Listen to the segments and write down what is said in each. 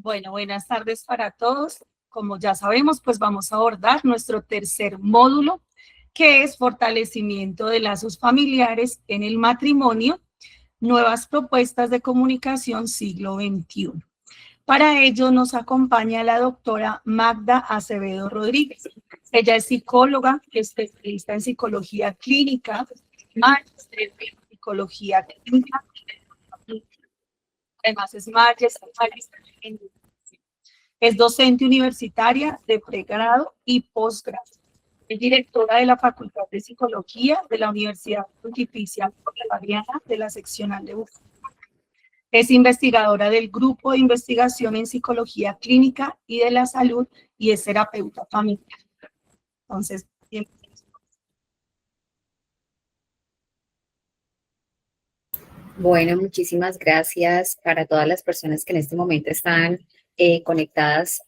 Bueno, buenas tardes para todos. Como ya sabemos, pues vamos a abordar nuestro tercer módulo, que es fortalecimiento de lazos familiares en el matrimonio, nuevas propuestas de comunicación siglo XXI. Para ello nos acompaña la doctora Magda Acevedo Rodríguez. Ella es psicóloga, especialista en psicología clínica, máster en psicología clínica. Además es magister en Es docente universitaria de pregrado y posgrado. Es directora de la Facultad de Psicología de la Universidad Pontificia Bolivariana de la Seccional de Bucaramanga. Es investigadora del Grupo de Investigación en Psicología Clínica y de la Salud y es terapeuta familiar. Entonces, bien. Bueno, muchísimas gracias para todas las personas que en este momento están conectadas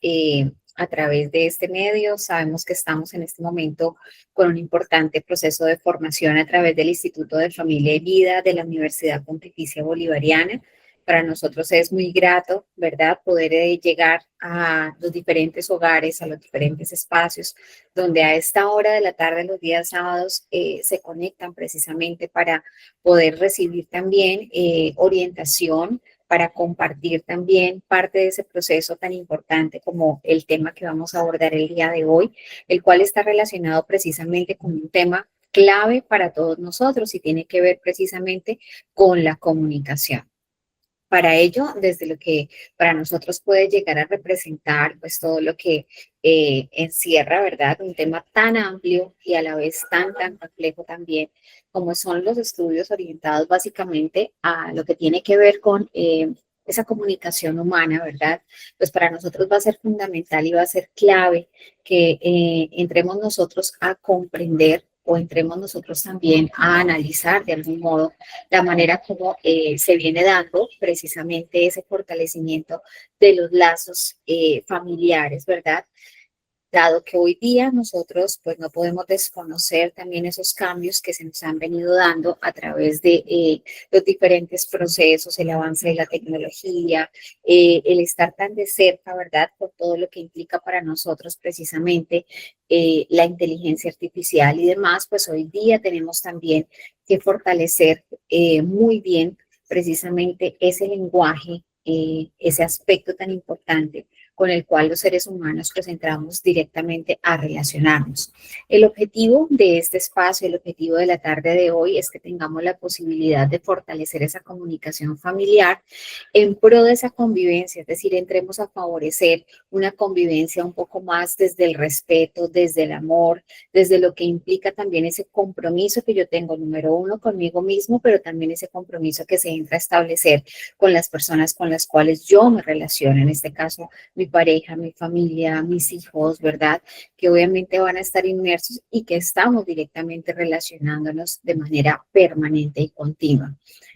a través de este medio. Sabemos que estamos en este momento con un importante proceso de formación a través del Instituto de Familia y Vida de la Universidad Pontificia Bolivariana. Para nosotros es muy grato, ¿verdad?, poder llegar a los diferentes hogares, a los diferentes espacios, donde a esta hora de la tarde, los días sábados, se conectan precisamente para poder recibir también orientación, para compartir también parte de ese proceso tan importante como el tema que vamos a abordar el día de hoy, el cual está relacionado precisamente con un tema clave para todos nosotros y tiene que ver precisamente con la comunicación. Para ello, desde lo que para nosotros puede llegar a representar, pues todo lo que encierra, ¿verdad? Un tema tan amplio y a la vez tan complejo también, como son los estudios orientados básicamente a lo que tiene que ver con esa comunicación humana, ¿verdad? Pues para nosotros va a ser fundamental y va a ser clave que entremos nosotros a comprender o entremos nosotros también a analizar de algún modo la manera como se viene dando precisamente ese fortalecimiento de los lazos familiares, ¿verdad? Dado que hoy día nosotros pues no podemos desconocer también esos cambios que se nos han venido dando a través de los diferentes procesos, el avance de la tecnología, el estar tan de cerca, ¿verdad? Por todo lo que implica para nosotros precisamente la inteligencia artificial y demás, pues hoy día tenemos también que fortalecer muy bien precisamente ese lenguaje, ese aspecto tan importante con el cual los seres humanos pues entramos directamente a relacionarnos. El objetivo de este espacio, el objetivo de la tarde de hoy es que tengamos la posibilidad de fortalecer esa comunicación familiar en pro de esa convivencia, es decir, entremos a favorecer una convivencia un poco más desde el respeto, desde el amor, desde lo que implica también ese compromiso que yo tengo, número uno, conmigo mismo, pero también ese compromiso que se entra a establecer con las personas con las cuales yo me relaciono, en este caso, mi pareja, mi familia, mis hijos, ¿verdad? Que obviamente van a estar inmersos y que estamos directamente relacionándonos de manera permanente y continua.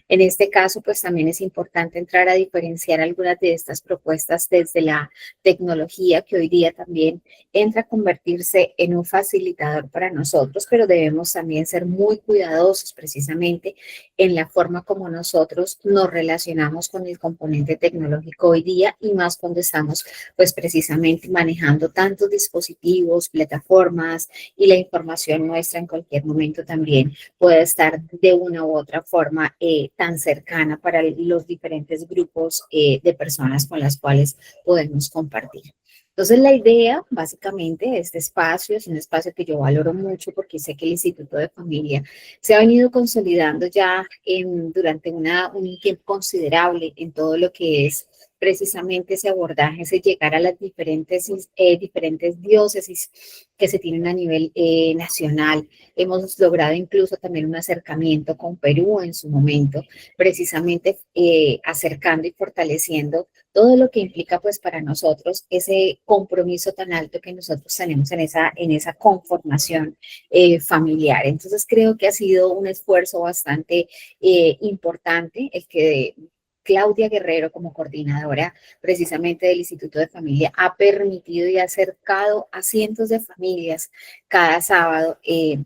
En este caso, pues también es importante entrar a diferenciar algunas de estas propuestas desde la tecnología que hoy día también entra a convertirse en un facilitador para nosotros, pero debemos también ser muy cuidadosos precisamente en la forma como nosotros nos relacionamos con el componente tecnológico hoy día y más cuando estamos pues precisamente manejando tantos dispositivos, plataformas y la información nuestra en cualquier momento también puede estar de una u otra forma tan cercana para los diferentes grupos de personas con las cuales podemos compartir. Entonces, la idea, básicamente, de este espacio es un espacio que yo valoro mucho porque sé que el Instituto de Familia se ha venido consolidando ya durante un tiempo considerable en todo lo que es precisamente ese abordaje, ese llegar a las diferentes diócesis que se tienen a nivel nacional. Hemos logrado incluso también un acercamiento con Perú en su momento, precisamente acercando y fortaleciendo todo lo que implica pues para nosotros ese compromiso tan alto que nosotros tenemos en esa conformación familiar. Entonces creo que ha sido un esfuerzo bastante importante el que Claudia Guerrero, como coordinadora precisamente del Instituto de Familia, ha permitido y ha acercado a cientos de familias cada sábado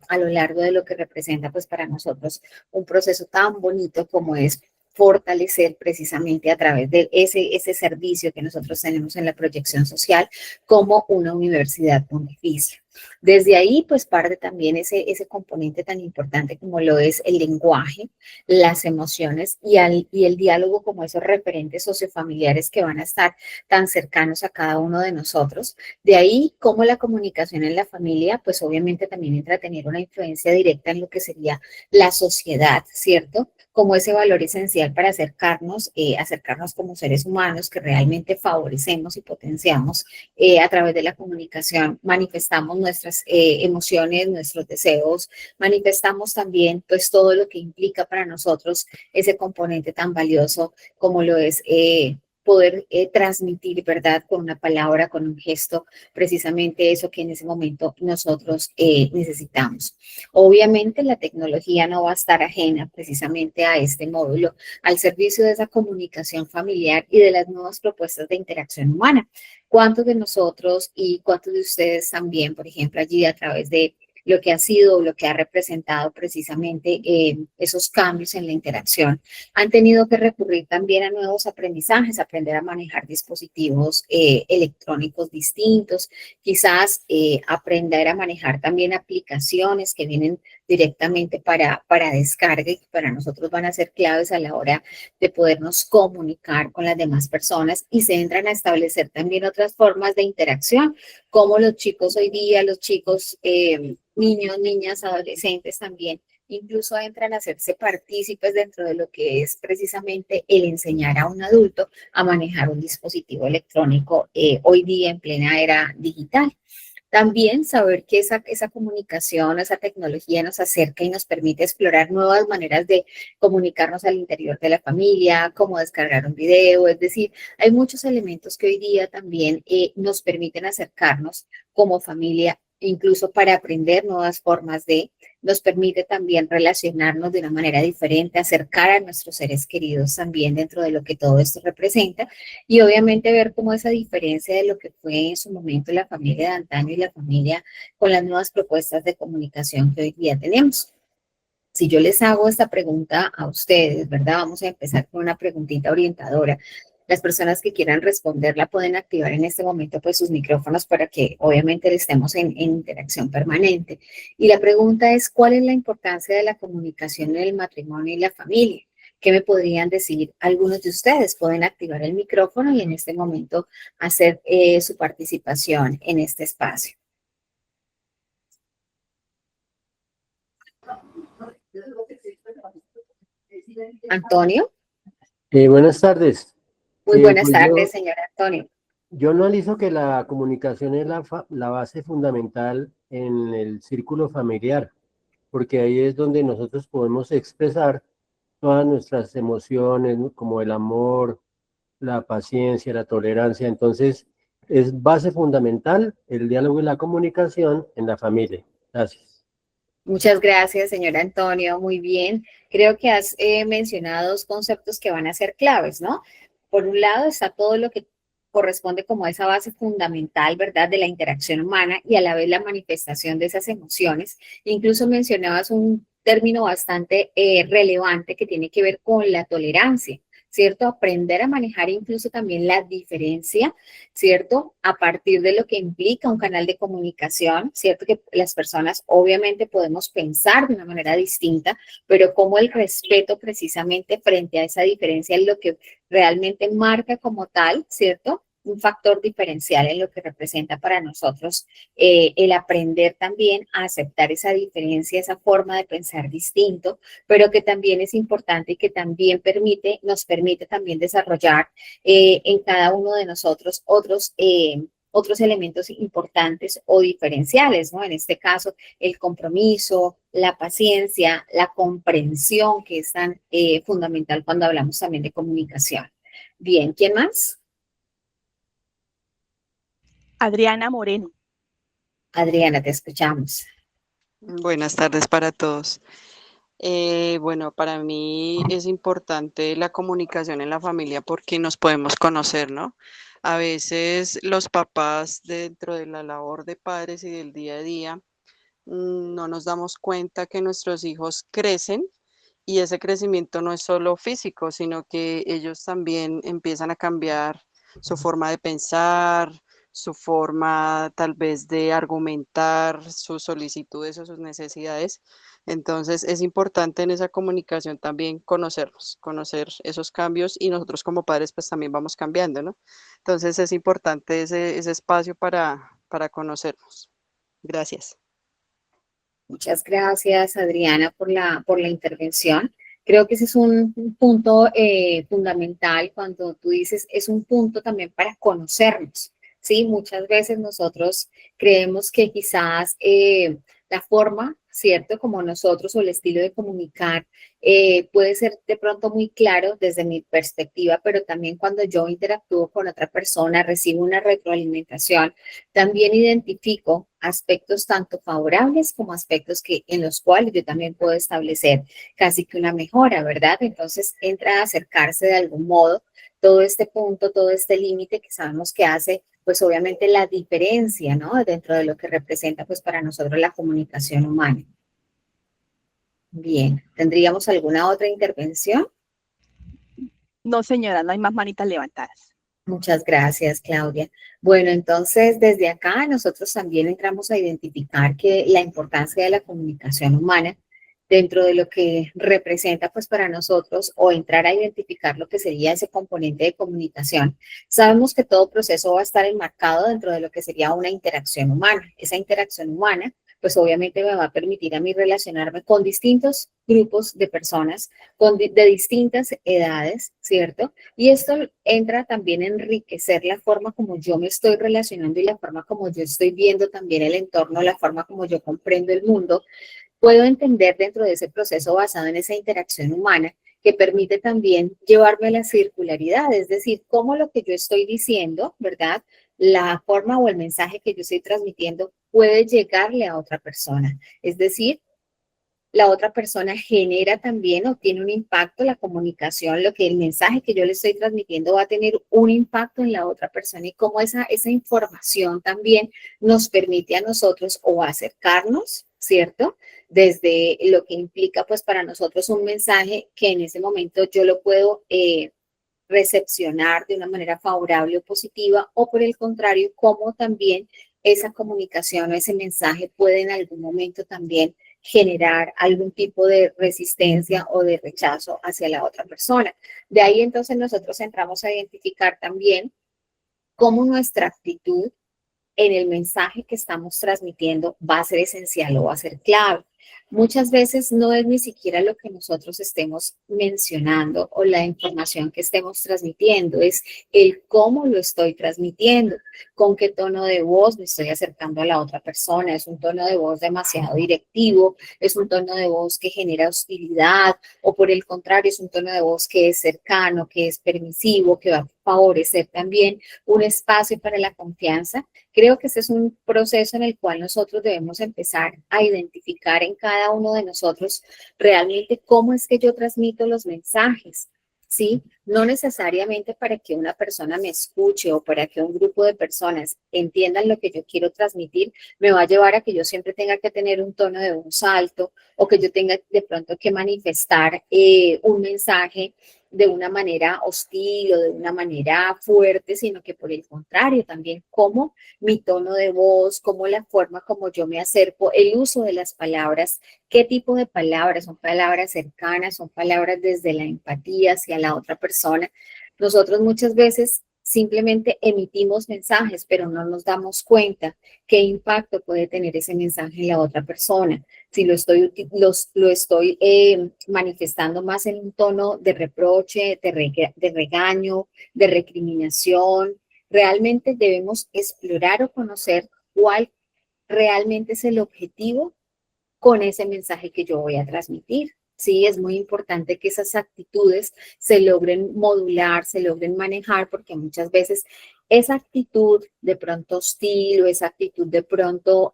a lo largo de lo que representa pues para nosotros un proceso tan bonito como es fortalecer precisamente a través de ese servicio que nosotros tenemos en la proyección social como una universidad pontificia. Desde ahí, pues parte también ese componente tan importante como lo es el lenguaje, las emociones y el diálogo como esos referentes sociofamiliares que van a estar tan cercanos a cada uno de nosotros. De ahí, como la comunicación en la familia, pues obviamente también entra a tener una influencia directa en lo que sería la sociedad, ¿cierto? Como ese valor esencial para acercarnos como seres humanos que realmente favorecemos y potenciamos a través de la comunicación, manifestamos nuestras emociones, nuestros deseos, manifestamos también pues todo lo que implica para nosotros ese componente tan valioso como lo es poder transmitir, ¿verdad? Con una palabra, con un gesto, precisamente eso que en ese momento nosotros necesitamos. Obviamente la tecnología no va a estar ajena precisamente a este módulo, al servicio de esa comunicación familiar y de las nuevas propuestas de interacción humana. ¿Cuántos de nosotros y cuántos de ustedes también, por ejemplo, allí a través de lo que ha sido, lo que ha representado precisamente esos cambios en la interacción, han tenido que recurrir también a nuevos aprendizajes, aprender a manejar dispositivos electrónicos distintos, quizás aprender a manejar también aplicaciones que vienen directamente para descarga y que para nosotros van a ser claves a la hora de podernos comunicar con las demás personas y se entran a establecer también otras formas de interacción, como los chicos hoy día, los chicos, niños, niñas, adolescentes también incluso entran a hacerse partícipes dentro de lo que es precisamente el enseñar a un adulto a manejar un dispositivo electrónico hoy día en plena era digital. También saber que esa comunicación, esa tecnología nos acerca y nos permite explorar nuevas maneras de comunicarnos al interior de la familia, como descargar un video, es decir, hay muchos elementos que hoy día también nos permiten acercarnos como familia, incluso para aprender nuevas formas nos permite también relacionarnos de una manera diferente, acercar a nuestros seres queridos también dentro de lo que todo esto representa y obviamente ver cómo esa diferencia de lo que fue en su momento la familia de antaño y la familia con las nuevas propuestas de comunicación que hoy día tenemos. Si yo les hago esta pregunta a ustedes, ¿verdad? Vamos a empezar con una preguntita orientadora. Las personas que quieran responderla pueden activar en este momento pues sus micrófonos para que obviamente estemos en interacción permanente. Y la pregunta es, ¿cuál es la importancia de la comunicación en el matrimonio y la familia? ¿Qué me podrían decir algunos de ustedes? Pueden activar el micrófono y en este momento hacer su participación en este espacio. Antonio. Buenas tardes. Muy buenas Pues tardes, señor Antonio. yo analizo que la comunicación es la base fundamental en el círculo familiar, porque ahí es donde nosotros podemos expresar todas nuestras emociones, ¿no? Como el amor, la paciencia, la tolerancia. Entonces, es base fundamental el diálogo y la comunicación en la familia. Gracias. Muchas gracias, señor Antonio. Muy bien. Creo que has mencionado dos conceptos que van a ser claves, ¿no? Por un lado está todo lo que corresponde como a esa base fundamental, ¿verdad?, de la interacción humana y a la vez la manifestación de esas emociones. Incluso mencionabas un término bastante relevante que tiene que ver con la tolerancia, ¿cierto? Aprender a manejar incluso también la diferencia, ¿cierto? A partir de lo que implica un canal de comunicación, ¿cierto? Que las personas obviamente podemos pensar de una manera distinta, pero como el respeto precisamente frente a esa diferencia es lo que realmente marca como tal, ¿cierto? Un factor diferencial en lo que representa para nosotros el aprender también a aceptar esa diferencia, esa forma de pensar distinto, pero que también es importante y que también nos permite también desarrollar en cada uno de nosotros otros elementos importantes o diferenciales, ¿no? En este caso, el compromiso, la paciencia, la comprensión, que es tan fundamental cuando hablamos también de comunicación. Bien, ¿quién más? Adriana Moreno. Adriana, te escuchamos. Buenas tardes para todos. Bueno, para mí es importante la comunicación en la familia porque nos podemos conocer, ¿no? A veces los papás dentro de la labor de padres y del día a día no nos damos cuenta que nuestros hijos crecen Y ese crecimiento no es solo físico, sino que ellos también empiezan a cambiar su forma de pensar, su forma tal vez de argumentar sus solicitudes o sus necesidades. Entonces es importante en esa comunicación también conocernos, conocer esos cambios y nosotros como padres pues también vamos cambiando, ¿no? Entonces es importante ese espacio para conocernos. Gracias. Muchas gracias, Adriana, por la intervención. Creo que ese es un punto fundamental cuando tú dices, es un punto también para conocernos, ¿sí? Muchas veces nosotros creemos que quizás la forma, ¿cierto? Como nosotros o el estilo de comunicar puede ser de pronto muy claro desde mi perspectiva, pero también cuando yo interactúo con otra persona, recibo una retroalimentación, también identifico aspectos tanto favorables como aspectos en los cuales yo también puedo establecer casi que una mejora, ¿verdad? Entonces entra a acercarse de algún modo todo este punto, todo este límite que sabemos que hace, pues obviamente la diferencia, ¿no? Dentro de lo que representa, pues para nosotros la comunicación humana. Bien, ¿tendríamos alguna otra intervención? No, señora, no hay más manitas levantadas. Muchas gracias, Claudia. Bueno, entonces desde acá nosotros también entramos a identificar que la importancia de la comunicación humana dentro de lo que representa pues para nosotros o entrar a identificar lo que sería ese componente de comunicación. Sabemos que todo proceso va a estar enmarcado dentro de lo que sería una interacción humana. Esa interacción humana pues obviamente me va a permitir a mí relacionarme con distintos grupos de personas de distintas edades, ¿cierto? Y esto entra también a enriquecer la forma como yo me estoy relacionando y la forma como yo estoy viendo también el entorno, la forma como yo comprendo el mundo. Puedo entender dentro de ese proceso basado en esa interacción humana que permite también llevarme a la circularidad, es decir, cómo lo que yo estoy diciendo, ¿verdad? La forma o el mensaje que yo estoy transmitiendo puede llegarle a otra persona. Es decir, la otra persona genera también o tiene un impacto, la comunicación, lo que el mensaje que yo le estoy transmitiendo va a tener un impacto en la otra persona y cómo esa información también nos permite a nosotros o acercarnos, ¿cierto? Desde lo que implica pues para nosotros un mensaje que en ese momento yo lo puedo recepcionar de una manera favorable o positiva o por el contrario, cómo también esa comunicación o ese mensaje puede en algún momento también generar algún tipo de resistencia o de rechazo hacia la otra persona. De ahí entonces nosotros entramos a identificar también cómo nuestra actitud en el mensaje que estamos transmitiendo va a ser esencial o va a ser clave. Muchas veces no es ni siquiera lo que nosotros estemos mencionando o la información que estemos transmitiendo, es el cómo lo estoy transmitiendo, con qué tono de voz me estoy acercando a la otra persona. Es un tono de voz demasiado directivo, es un tono de voz que genera hostilidad o por el contrario es un tono de voz que es cercano, que es permisivo, que va a favorecer también un espacio para la confianza. Creo que este es un proceso en el cual nosotros debemos empezar a identificar en cada uno de nosotros realmente cómo es que yo transmito los mensajes, ¿sí? No necesariamente para que una persona me escuche o para que un grupo de personas entiendan lo que yo quiero transmitir, me va a llevar a que yo siempre tenga que tener un tono de voz alto o que yo tenga de pronto que manifestar un mensaje de una manera hostil o de una manera fuerte, sino que por el contrario, también como mi tono de voz, como la forma como yo me acerco, el uso de las palabras, qué tipo de palabras, son palabras cercanas, son palabras desde la empatía hacia la otra persona. Nosotros muchas veces simplemente emitimos mensajes, pero no nos damos cuenta qué impacto puede tener ese mensaje en la otra persona. Si lo estoy manifestando más en un tono de reproche, de regaño, de recriminación, realmente debemos explorar o conocer cuál realmente es el objetivo con ese mensaje que yo voy a transmitir. Sí, es muy importante que esas actitudes se logren modular, se logren manejar, porque muchas veces esa actitud de pronto hostil o esa actitud de pronto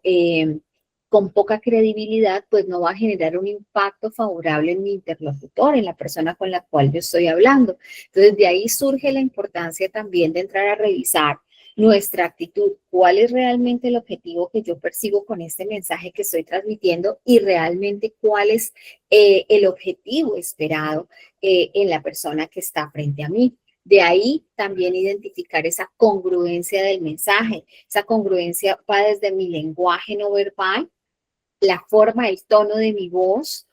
con poca credibilidad, pues no va a generar un impacto favorable en mi interlocutor, en la persona con la cual yo estoy hablando. Entonces, de ahí surge la importancia también de entrar a revisar nuestra actitud, cuál es realmente el objetivo que yo persigo con este mensaje que estoy transmitiendo y realmente cuál es el objetivo esperado en la persona que está frente a mí. De ahí también identificar esa congruencia del mensaje. Esa congruencia va desde mi lenguaje no verbal, la forma, el tono de mi voz,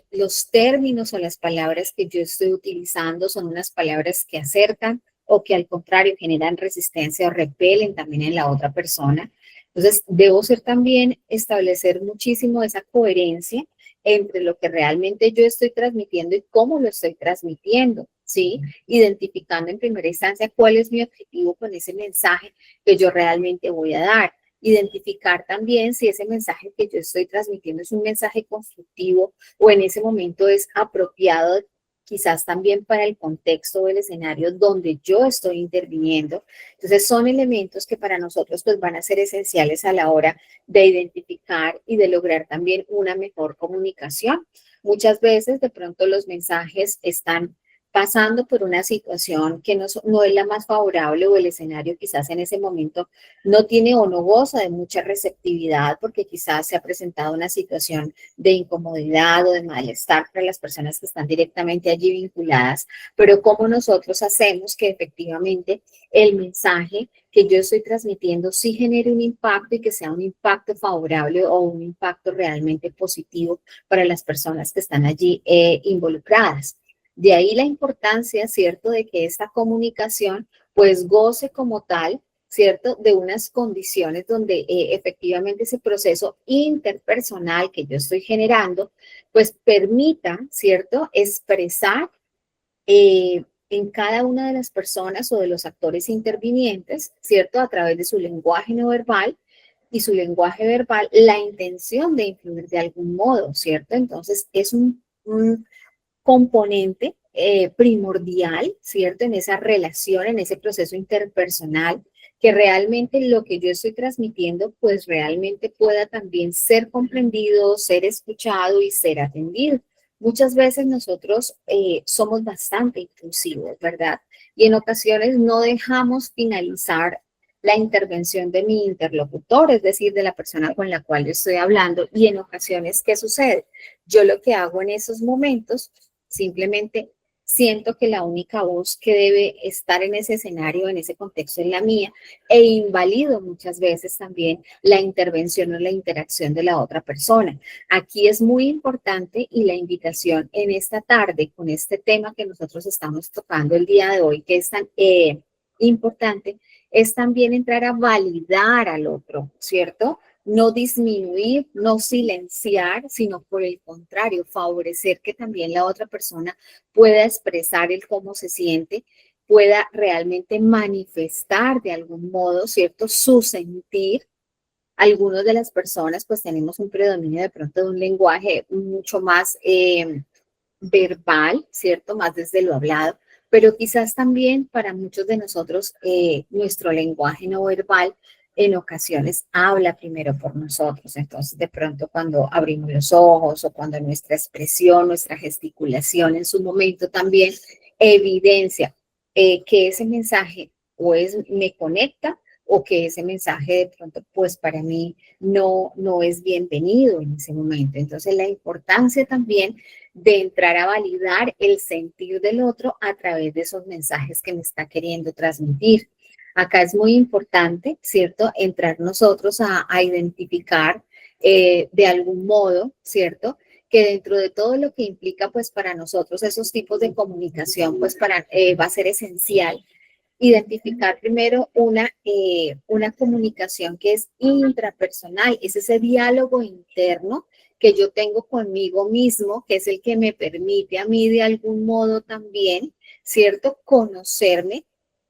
los términos o las palabras que yo estoy utilizando son unas palabras que acercan o que al contrario generan resistencia o repelen también en la otra persona. Entonces, debo ser también establecer muchísimo esa coherencia entre lo que realmente yo estoy transmitiendo y cómo lo estoy transmitiendo, ¿sí? Identificando en primera instancia cuál es mi objetivo con ese mensaje que yo realmente voy a dar. Identificar también si ese mensaje que yo estoy transmitiendo es un mensaje constructivo o en ese momento es apropiado quizás también para el contexto o el escenario donde yo estoy interviniendo. Entonces son elementos que para nosotros pues van a ser esenciales a la hora de identificar y de lograr también una mejor comunicación. Muchas veces de pronto los mensajes están pasando por una situación que no es la más favorable o el escenario quizás en ese momento no tiene o no goza de mucha receptividad porque quizás se ha presentado una situación de incomodidad o de malestar para las personas que están directamente allí vinculadas, pero cómo nosotros hacemos que efectivamente el mensaje que yo estoy transmitiendo sí genere un impacto y que sea un impacto favorable o un impacto realmente positivo para las personas que están allí involucradas. De ahí la importancia, ¿cierto?, de que esta comunicación pues goce como tal, ¿cierto?, de unas condiciones donde efectivamente ese proceso interpersonal que yo estoy generando, pues permita, ¿cierto?, expresar en cada una de las personas o de los actores intervinientes, ¿cierto?, a través de su lenguaje no verbal y su lenguaje verbal, la intención de influir de algún modo, ¿cierto? Entonces, es un componente primordial, ¿cierto? En esa relación, en ese proceso interpersonal, que realmente lo que yo estoy transmitiendo, pues realmente pueda también ser comprendido, ser escuchado y ser atendido. Muchas veces nosotros somos bastante intrusivos, ¿verdad? Y en ocasiones no dejamos finalizar la intervención de mi interlocutor, es decir, de la persona con la cual yo estoy hablando. Y en ocasiones, ¿qué sucede? Yo lo que hago en esos momentos simplemente siento que la única voz que debe estar en ese escenario, en ese contexto, es la mía, e invalido muchas veces también la intervención o la interacción de la otra persona. Aquí es muy importante y la invitación en esta tarde con este tema que nosotros estamos tocando el día de hoy, que es tan importante, es también entrar a validar al otro, ¿cierto? No disminuir, no silenciar, sino por el contrario, favorecer que también la otra persona pueda expresar el cómo se siente, pueda realmente manifestar de algún modo, ¿cierto?, su sentir. Algunas de las personas pues tenemos un predominio de pronto de un lenguaje mucho más verbal, ¿cierto?, más desde lo hablado, pero quizás también para muchos de nosotros nuestro lenguaje no verbal en ocasiones habla primero por nosotros. Entonces, de pronto cuando abrimos los ojos o cuando nuestra expresión, nuestra gesticulación en su momento también evidencia que ese mensaje me conecta o que ese mensaje de pronto pues para mí no es bienvenido en ese momento. Entonces, la importancia también de entrar a validar el sentir del otro a través de esos mensajes que me está queriendo transmitir. Acá es muy importante, ¿cierto?, entrar nosotros a identificar de algún modo, ¿cierto?, que dentro de todo lo que implica, pues para nosotros esos tipos de comunicación, pues va a ser esencial identificar primero una comunicación que es intrapersonal, es ese diálogo interno que yo tengo conmigo mismo, que es el que me permite a mí de algún modo también, ¿cierto?, conocerme.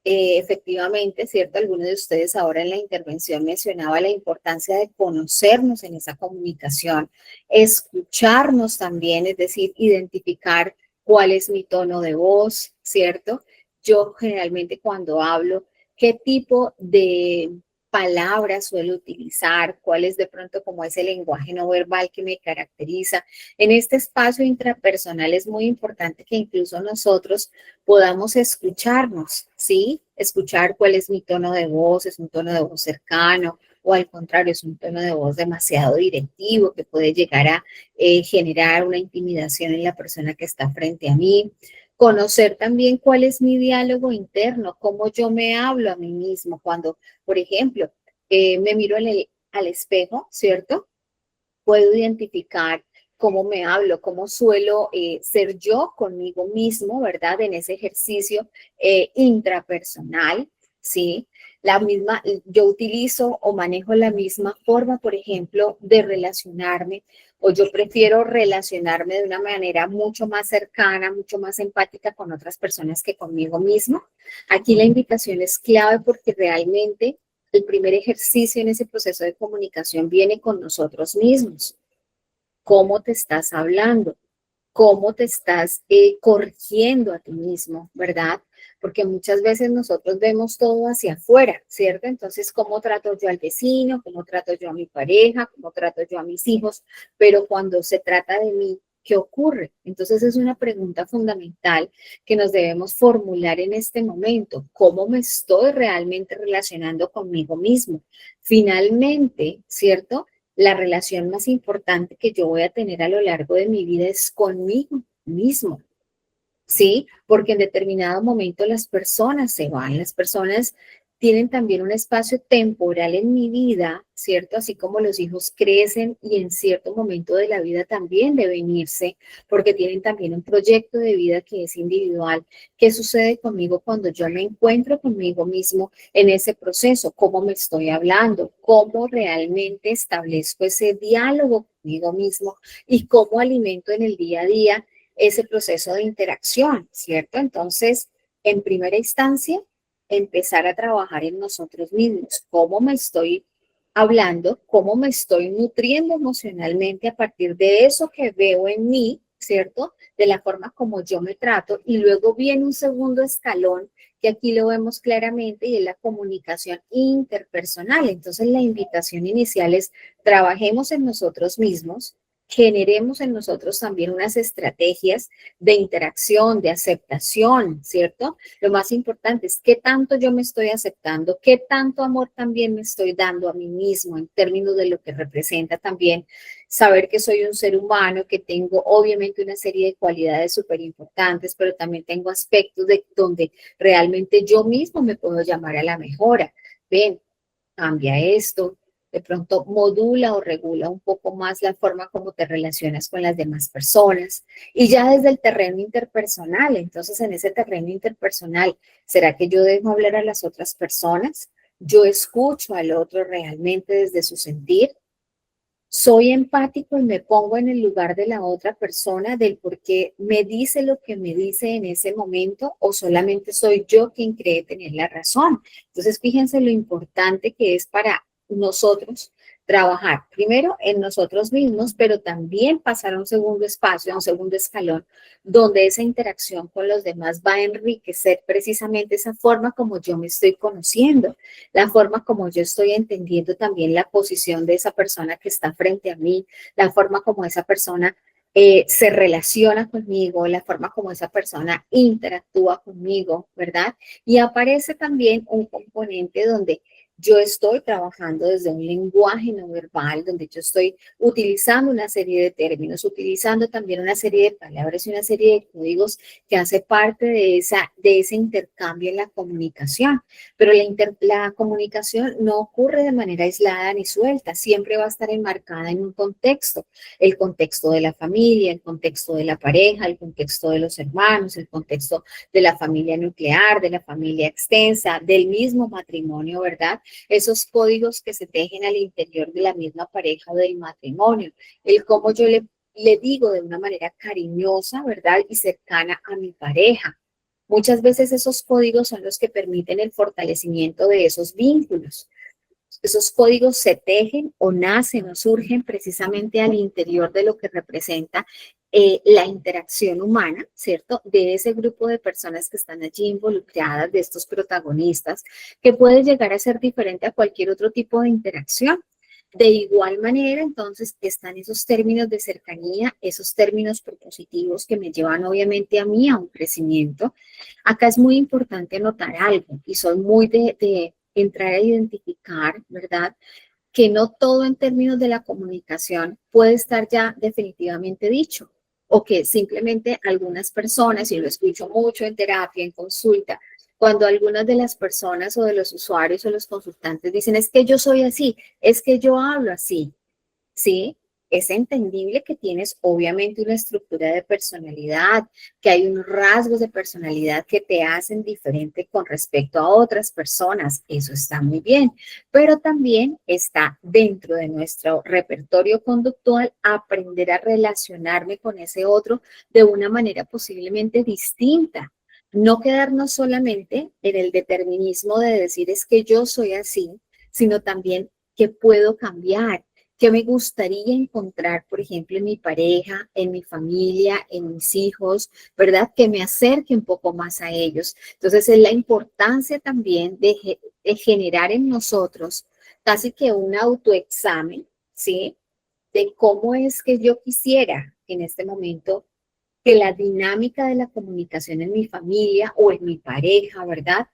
Efectivamente, ¿cierto? Algunos de ustedes ahora en la intervención mencionaba la importancia de conocernos en esa comunicación, escucharnos también, es decir, identificar cuál es mi tono de voz, ¿cierto? Yo generalmente cuando hablo, qué tipo de palabras suelo utilizar, cuál es de pronto como ese lenguaje no verbal que me caracteriza. En este espacio intrapersonal es muy importante que incluso nosotros podamos escucharnos, ¿sí? Escuchar cuál es mi tono de voz, es un tono de voz cercano o al contrario, es un tono de voz demasiado directivo que puede llegar a generar una intimidación en la persona que está frente a mí. Conocer también cuál es mi diálogo interno, cómo yo me hablo a mí mismo cuando, por ejemplo, me miro al espejo, ¿cierto? Puedo identificar cómo me hablo, cómo suelo ser yo conmigo mismo, ¿verdad? En ese ejercicio intrapersonal, ¿sí? Yo utilizo o manejo la misma forma, por ejemplo, de relacionarme, o yo prefiero relacionarme de una manera mucho más cercana, mucho más empática con otras personas que conmigo mismo. Aquí la invitación es clave porque realmente el primer ejercicio en ese proceso de comunicación viene con nosotros mismos. ¿Cómo te estás hablando? ¿Cómo te estás corrigiendo a ti mismo, verdad? Porque muchas veces nosotros vemos todo hacia afuera, ¿cierto? Entonces, ¿cómo trato yo al vecino? ¿Cómo trato yo a mi pareja? ¿Cómo trato yo a mis hijos? Pero cuando se trata de mí, ¿qué ocurre? Entonces, es una pregunta fundamental que nos debemos formular en este momento. ¿Cómo me estoy realmente relacionando conmigo mismo? Finalmente, ¿cierto? La relación más importante que yo voy a tener a lo largo de mi vida es conmigo mismo, ¿sí? Porque en determinado momento las personas se van, las personas tienen también un espacio temporal en mi vida, ¿cierto? Así como los hijos crecen y en cierto momento de la vida también deben irse, porque tienen también un proyecto de vida que es individual. ¿Qué sucede conmigo cuando yo me encuentro conmigo mismo en ese proceso? ¿Cómo me estoy hablando? ¿Cómo realmente establezco ese diálogo conmigo mismo? ¿Y cómo alimento en el día a día ese proceso de interacción, ¿cierto? Entonces, en primera instancia, empezar a trabajar en nosotros mismos, cómo me estoy hablando, cómo me estoy nutriendo emocionalmente a partir de eso que veo en mí, ¿cierto? De la forma como yo me trato y luego viene un segundo escalón que aquí lo vemos claramente y es la comunicación interpersonal. Entonces, la invitación inicial es trabajemos en nosotros mismos, generemos en nosotros también unas estrategias de interacción, de aceptación, ¿cierto? Lo más importante es qué tanto yo me estoy aceptando, qué tanto amor también me estoy dando a mí mismo en términos de lo que representa también saber que soy un ser humano, que tengo obviamente una serie de cualidades súper importantes, pero también tengo aspectos de donde realmente yo mismo me puedo llamar a la mejora. Ven, cambia esto, de pronto modula o regula un poco más la forma como te relacionas con las demás personas. Y ya desde el terreno interpersonal, entonces en ese terreno interpersonal, ¿será que yo dejo hablar a las otras personas? ¿Yo escucho al otro realmente desde su sentir? ¿Soy empático y me pongo en el lugar de la otra persona, del por qué me dice lo que me dice en ese momento o solamente soy yo quien cree tener la razón? Entonces, fíjense lo importante que es para nosotros trabajar primero en nosotros mismos, pero también pasar a un segundo espacio, a un segundo escalón, donde esa interacción con los demás va a enriquecer precisamente esa forma como yo me estoy conociendo, la forma como yo estoy entendiendo también la posición de esa persona que está frente a mí, la forma como esa persona se relaciona conmigo, la forma como esa persona interactúa conmigo, ¿verdad? Y aparece también un componente donde yo estoy trabajando desde un lenguaje no verbal, donde yo estoy utilizando una serie de términos, utilizando también una serie de palabras y una serie de códigos que hace parte de ese intercambio en la comunicación. Pero la comunicación no ocurre de manera aislada ni suelta, siempre va a estar enmarcada en un contexto, el contexto de la familia, el contexto de la pareja, el contexto de los hermanos, el contexto de la familia nuclear, de la familia extensa, del mismo matrimonio, ¿verdad? Esos códigos que se tejen al interior de la misma pareja o del matrimonio, el cómo yo le digo de una manera cariñosa, ¿verdad? Y cercana a mi pareja. Muchas veces esos códigos son los que permiten el fortalecimiento de esos vínculos. Esos códigos se tejen o nacen o surgen precisamente al interior de lo que representa la interacción humana, ¿cierto? De ese grupo de personas que están allí involucradas, de estos protagonistas, que puede llegar a ser diferente a cualquier otro tipo de interacción. De igual manera, entonces, están esos términos de cercanía, esos términos propositivos que me llevan obviamente a mí a un crecimiento. Acá es muy importante notar algo y soy muy de entrar a identificar, ¿verdad? Que no todo en términos de la comunicación puede estar ya definitivamente dicho, o que simplemente algunas personas, y lo escucho mucho en terapia, en consulta, cuando algunas de las personas o de los usuarios o los consultantes dicen, es que yo soy así, es que yo hablo así, ¿sí? Es entendible que tienes obviamente una estructura de personalidad, que hay unos rasgos de personalidad que te hacen diferente con respecto a otras personas. Eso está muy bien, pero también está dentro de nuestro repertorio conductual aprender a relacionarme con ese otro de una manera posiblemente distinta. No quedarnos solamente en el determinismo de decir es que yo soy así, sino también que puedo cambiar, que me gustaría encontrar, por ejemplo, en mi pareja, en mi familia, en mis hijos, ¿verdad? Que me acerque un poco más a ellos. Entonces, es la importancia también de generar en nosotros casi que un autoexamen, ¿sí? De cómo es que yo quisiera en este momento que la dinámica de la comunicación en mi familia o en mi pareja, ¿verdad?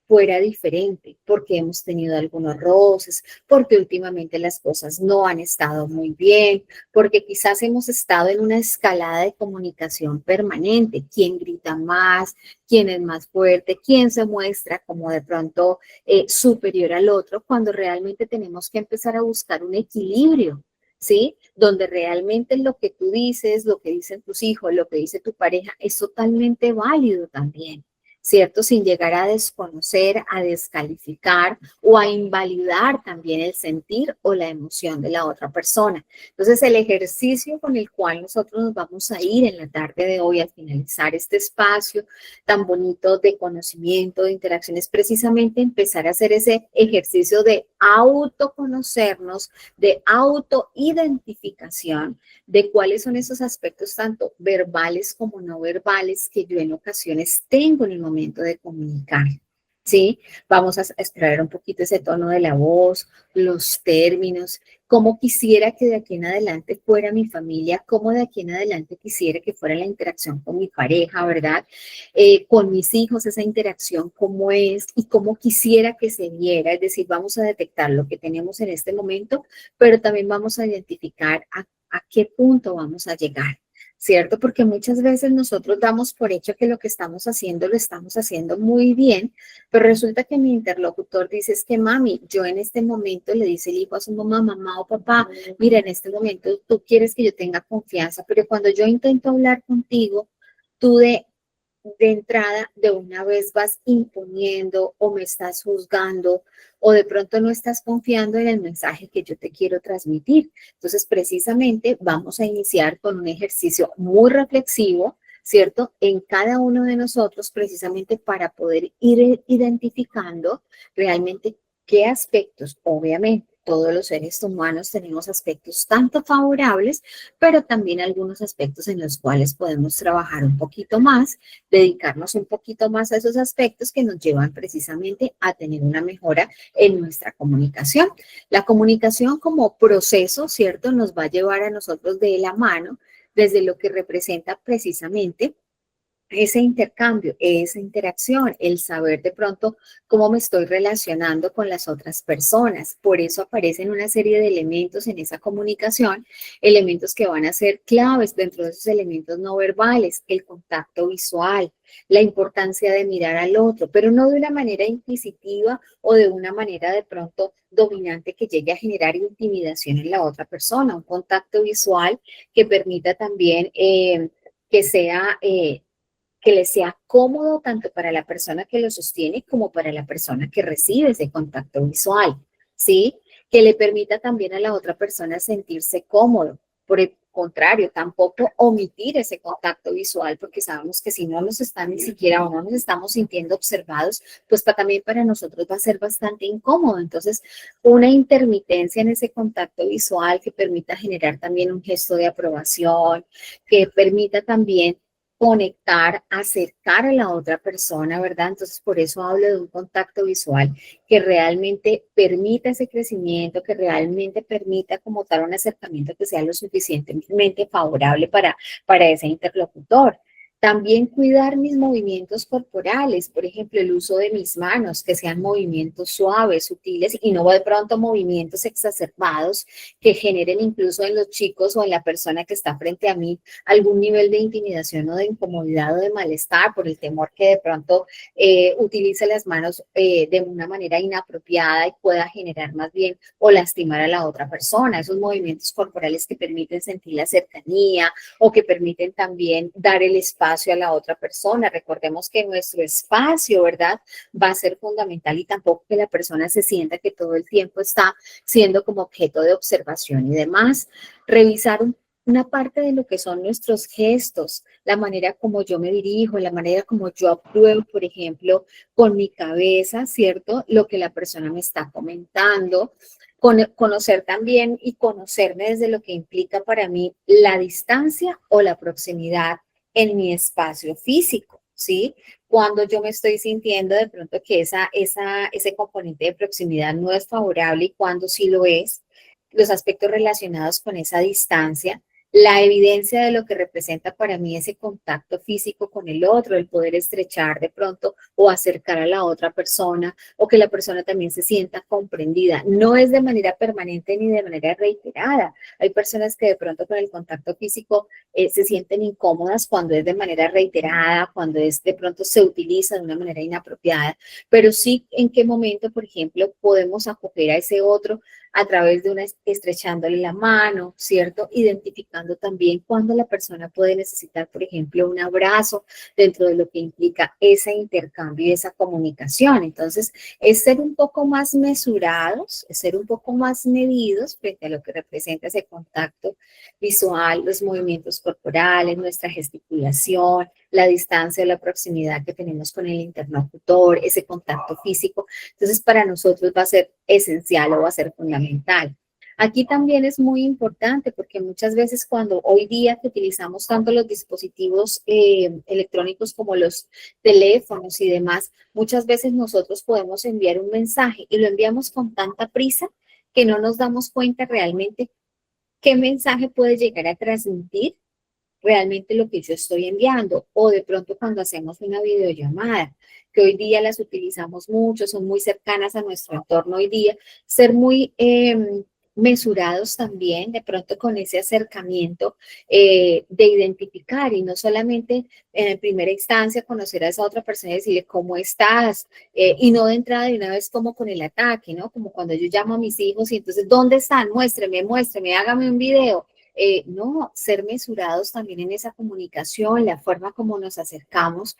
Fuera diferente, porque hemos tenido algunos roces, porque últimamente las cosas no han estado muy bien, porque quizás hemos estado en una escalada de comunicación permanente. ¿Quién grita más? ¿Quién es más fuerte? ¿Quién se muestra como de pronto superior al otro? Cuando realmente tenemos que empezar a buscar un equilibrio, ¿sí? Donde realmente lo que tú dices, lo que dicen tus hijos, lo que dice tu pareja es totalmente válido también, ¿cierto? Sin llegar a desconocer, a descalificar o a invalidar también el sentir o la emoción de la otra persona. Entonces, el ejercicio con el cual nosotros nos vamos a ir en la tarde de hoy al finalizar este espacio tan bonito de conocimiento, de interacción, es precisamente empezar a hacer ese ejercicio de autoconocernos, de autoidentificación, de cuáles son esos aspectos tanto verbales como no verbales que yo en ocasiones tengo en el momento de comunicar, ¿sí? Vamos a explorar un poquito ese tono de la voz, los términos, cómo quisiera que de aquí en adelante fuera mi familia, cómo de aquí en adelante quisiera que fuera la interacción con mi pareja, ¿verdad? Con mis hijos, esa interacción, cómo es y cómo quisiera que se viera, es decir, vamos a detectar lo que tenemos en este momento, pero también vamos a identificar a qué punto vamos a llegar, ¿cierto? Porque muchas veces nosotros damos por hecho que lo que estamos haciendo lo estamos haciendo muy bien, pero resulta que mi interlocutor dice es que mami, yo en este momento le dice el hijo a su mamá, mamá o papá, mira, en este momento tú quieres que yo tenga confianza, pero cuando yo intento hablar contigo, tú de entrada de una vez vas imponiendo o me estás juzgando o de pronto no estás confiando en el mensaje que yo te quiero transmitir. Entonces, precisamente vamos a iniciar con un ejercicio muy reflexivo, ¿cierto? En cada uno de nosotros, precisamente para poder ir identificando realmente qué aspectos, obviamente. Todos los seres humanos tenemos aspectos tanto favorables, pero también algunos aspectos en los cuales podemos trabajar un poquito más, dedicarnos un poquito más a esos aspectos que nos llevan precisamente a tener una mejora en nuestra comunicación. La comunicación como proceso, ¿cierto? Nos va a llevar a nosotros de la mano desde lo que representa precisamente ese intercambio, esa interacción, el saber de pronto cómo me estoy relacionando con las otras personas. Por eso aparecen una serie de elementos en esa comunicación, elementos que van a ser claves dentro de esos elementos no verbales, el contacto visual, la importancia de mirar al otro, pero no de una manera inquisitiva o de una manera de pronto dominante que llegue a generar intimidación en la otra persona, un contacto visual que permita también que sea que le sea cómodo tanto para la persona que lo sostiene como para la persona que recibe ese contacto visual, ¿sí? Que le permita también a la otra persona sentirse cómodo. contrario, tampoco omitir ese contacto visual, porque sabemos que si no nos están ni siquiera o no nos estamos sintiendo observados, pues también para nosotros va a ser bastante incómodo. Entonces, una intermitencia en ese contacto visual que permita generar también un gesto de aprobación, que permita también conectar, acercar a la otra persona, ¿verdad? Entonces, por eso hablo de un contacto visual que realmente permita ese crecimiento, que realmente permita como tal un acercamiento que sea lo suficientemente favorable para ese interlocutor. También cuidar mis movimientos corporales, por ejemplo, el uso de mis manos, que sean movimientos suaves, sutiles y no de pronto movimientos exacerbados que generen incluso en los chicos o en la persona que está frente a mí algún nivel de intimidación o de incomodidad o de malestar por el temor que de pronto utilice las manos de una manera inapropiada y pueda generar más bien o lastimar a la otra persona. Esos movimientos corporales que permiten sentir la cercanía o que permiten también dar el espacio a la otra persona. Recordemos que nuestro espacio, ¿verdad?, va a ser fundamental y tampoco que la persona se sienta que todo el tiempo está siendo como objeto de observación y demás. Revisar una parte de lo que son nuestros gestos, la manera como yo me dirijo, la manera como yo apruebo, por ejemplo, con mi cabeza, ¿cierto?, lo que la persona me está comentando. Conocer también y conocerme desde lo que implica para mí la distancia o la proximidad en mi espacio físico, ¿sí? Cuando yo me estoy sintiendo de pronto que ese componente de proximidad no es favorable y cuando sí lo es, los aspectos relacionados con esa distancia, la evidencia de lo que representa para mí ese contacto físico con el otro, el poder estrechar de pronto o acercar a la otra persona o que la persona también se sienta comprendida. No es de manera permanente ni de manera reiterada. Hay personas que de pronto con el contacto físico se sienten incómodas cuando es de manera reiterada, cuando es de pronto se utiliza de una manera inapropiada, pero sí en qué momento, por ejemplo, podemos acoger a ese otro a través de una estrechándole la mano, ¿cierto? Identificando también cuando la persona puede necesitar, por ejemplo, un abrazo dentro de lo que implica ese intercambio y esa comunicación. Entonces, es ser un poco más mesurados, es ser un poco más medidos frente a lo que representa ese contacto visual, los movimientos corporales, nuestra gesticulación, la distancia o la proximidad que tenemos con el interlocutor, ese contacto físico. Entonces, para nosotros va a ser esencial o va a ser fundamental. Aquí también es muy importante porque muchas veces cuando hoy día que utilizamos tanto los dispositivos electrónicos como los teléfonos y demás, muchas veces nosotros podemos enviar un mensaje y lo enviamos con tanta prisa que no nos damos cuenta realmente qué mensaje puede llegar a transmitir realmente lo que yo estoy enviando, o de pronto cuando hacemos una videollamada, que hoy día las utilizamos mucho, son muy cercanas a nuestro entorno hoy día, ser muy mesurados también, de pronto con ese acercamiento de identificar y no solamente en primera instancia conocer a esa otra persona y decirle cómo estás, y no de entrada de una vez como con el ataque, ¿no? Como cuando yo llamo a mis hijos y entonces, ¿dónde están? Muéstreme, hágame un video. No, ser mesurados también en esa comunicación, la forma como nos acercamos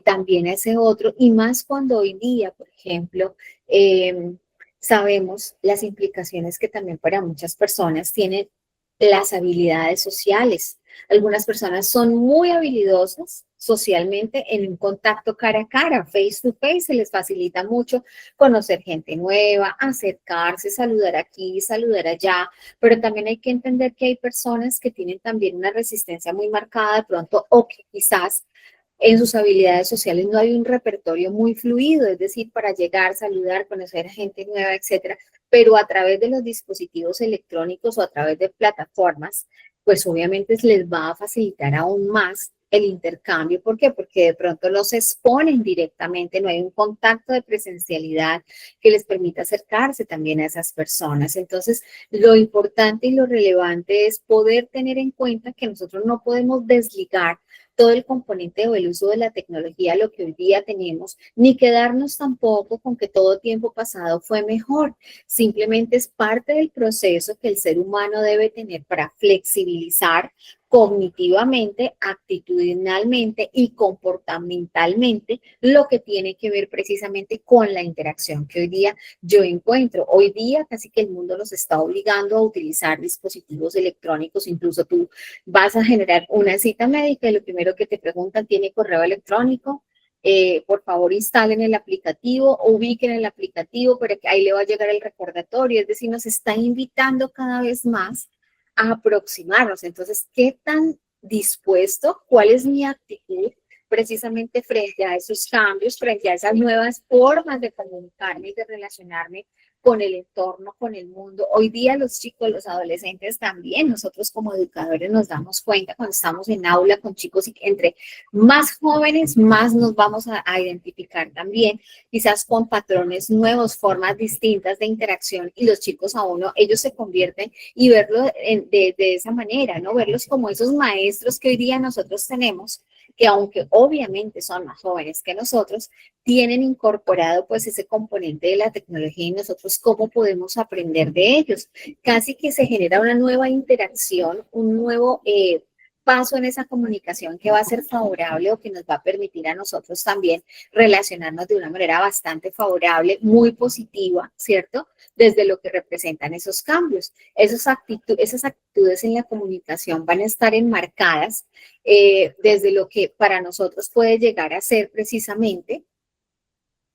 también a ese otro, y más cuando hoy día, por ejemplo, sabemos las implicaciones que también para muchas personas tienen las habilidades sociales. Algunas personas son muy habilidosas socialmente en un contacto cara a cara, face to face, se les facilita mucho conocer gente nueva, acercarse, saludar aquí, saludar allá, pero también hay que entender que hay personas que tienen también una resistencia muy marcada de pronto o que quizás en sus habilidades sociales no hay un repertorio muy fluido, es decir, para llegar, saludar, conocer a gente nueva, etcétera, pero a través de los dispositivos electrónicos o a través de plataformas, pues obviamente les va a facilitar aún más el intercambio. ¿Por qué? Porque de pronto los exponen directamente, no hay un contacto de presencialidad que les permita acercarse también a esas personas. Entonces, lo importante y lo relevante es poder tener en cuenta que nosotros no podemos desligar todo el componente o el uso de la tecnología, lo que hoy día tenemos, ni quedarnos tampoco con que todo tiempo pasado fue mejor. Simplemente es parte del proceso que el ser humano debe tener para flexibilizar, cognitivamente, actitudinalmente y comportamentalmente, lo que tiene que ver precisamente con la interacción que hoy día yo encuentro. Hoy día casi que el mundo nos está obligando a utilizar dispositivos electrónicos. Incluso tú vas a generar una cita médica y lo primero que te preguntan, ¿tiene correo electrónico? Por favor, instalen el aplicativo, ubiquen el aplicativo, para que ahí le va a llegar el recordatorio. Es decir, nos está invitando cada vez más a aproximarnos. Entonces, ¿qué tan dispuesto? ¿Cuál es mi actitud precisamente frente a esos cambios, frente a esas nuevas formas de comunicarme y de relacionarme con el entorno, con el mundo? Hoy día los chicos, los adolescentes también, nosotros como educadores nos damos cuenta cuando estamos en aula con chicos y entre más jóvenes, más nos vamos a identificar también, quizás con patrones nuevos, formas distintas de interacción, y los chicos a uno, ellos se convierten y verlo de esa manera, ¿no? Verlos como esos maestros que hoy día nosotros tenemos, que aunque obviamente son más jóvenes que nosotros, tienen incorporado pues ese componente de la tecnología, y nosotros cómo podemos aprender de ellos. Casi que se genera una nueva interacción, un nuevo paso en esa comunicación que va a ser favorable o que nos va a permitir a nosotros también relacionarnos de una manera bastante favorable, muy positiva, ¿cierto? Desde lo que representan esos cambios. Esas actitudes en la comunicación van a estar enmarcadas desde lo que para nosotros puede llegar a ser precisamente,